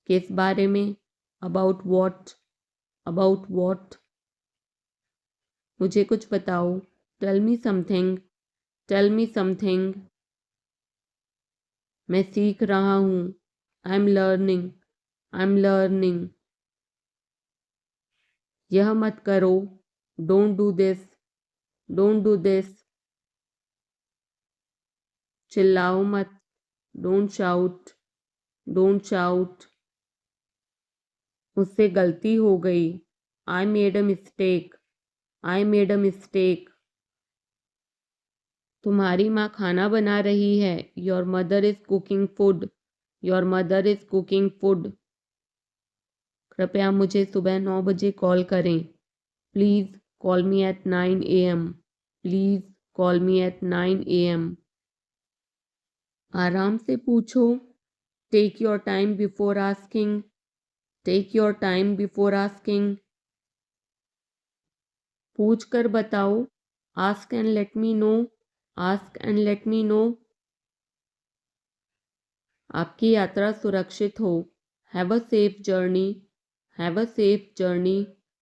किस बारे में? About what? About what? मुझे कुछ बताओ। Tell me something. Tell me something. मैं सीख रहा हूँ। I'm learning. I'm learning. यह मत करो। Don't do this. Don't do this. चिल्लाओ मत। Don't shout. Don't shout. मुझसे गलती हो गई। I made a mistake. I made a mistake. तुम्हारी माँ खाना बना रही है। Your mother is cooking food. Your mother is cooking food. कृपया मुझे सुबह 9 बजे कॉल करें। Please call me at 9 a.m. Please call me at 9 a.m. आराम से पूछो। Take your time before asking. Take your time before asking. पूछ कर बताओ। Ask and let me know. Ask and let me know. आपकी यात्रा सुरक्षित हो। Have a safe journey. Have a safe journey.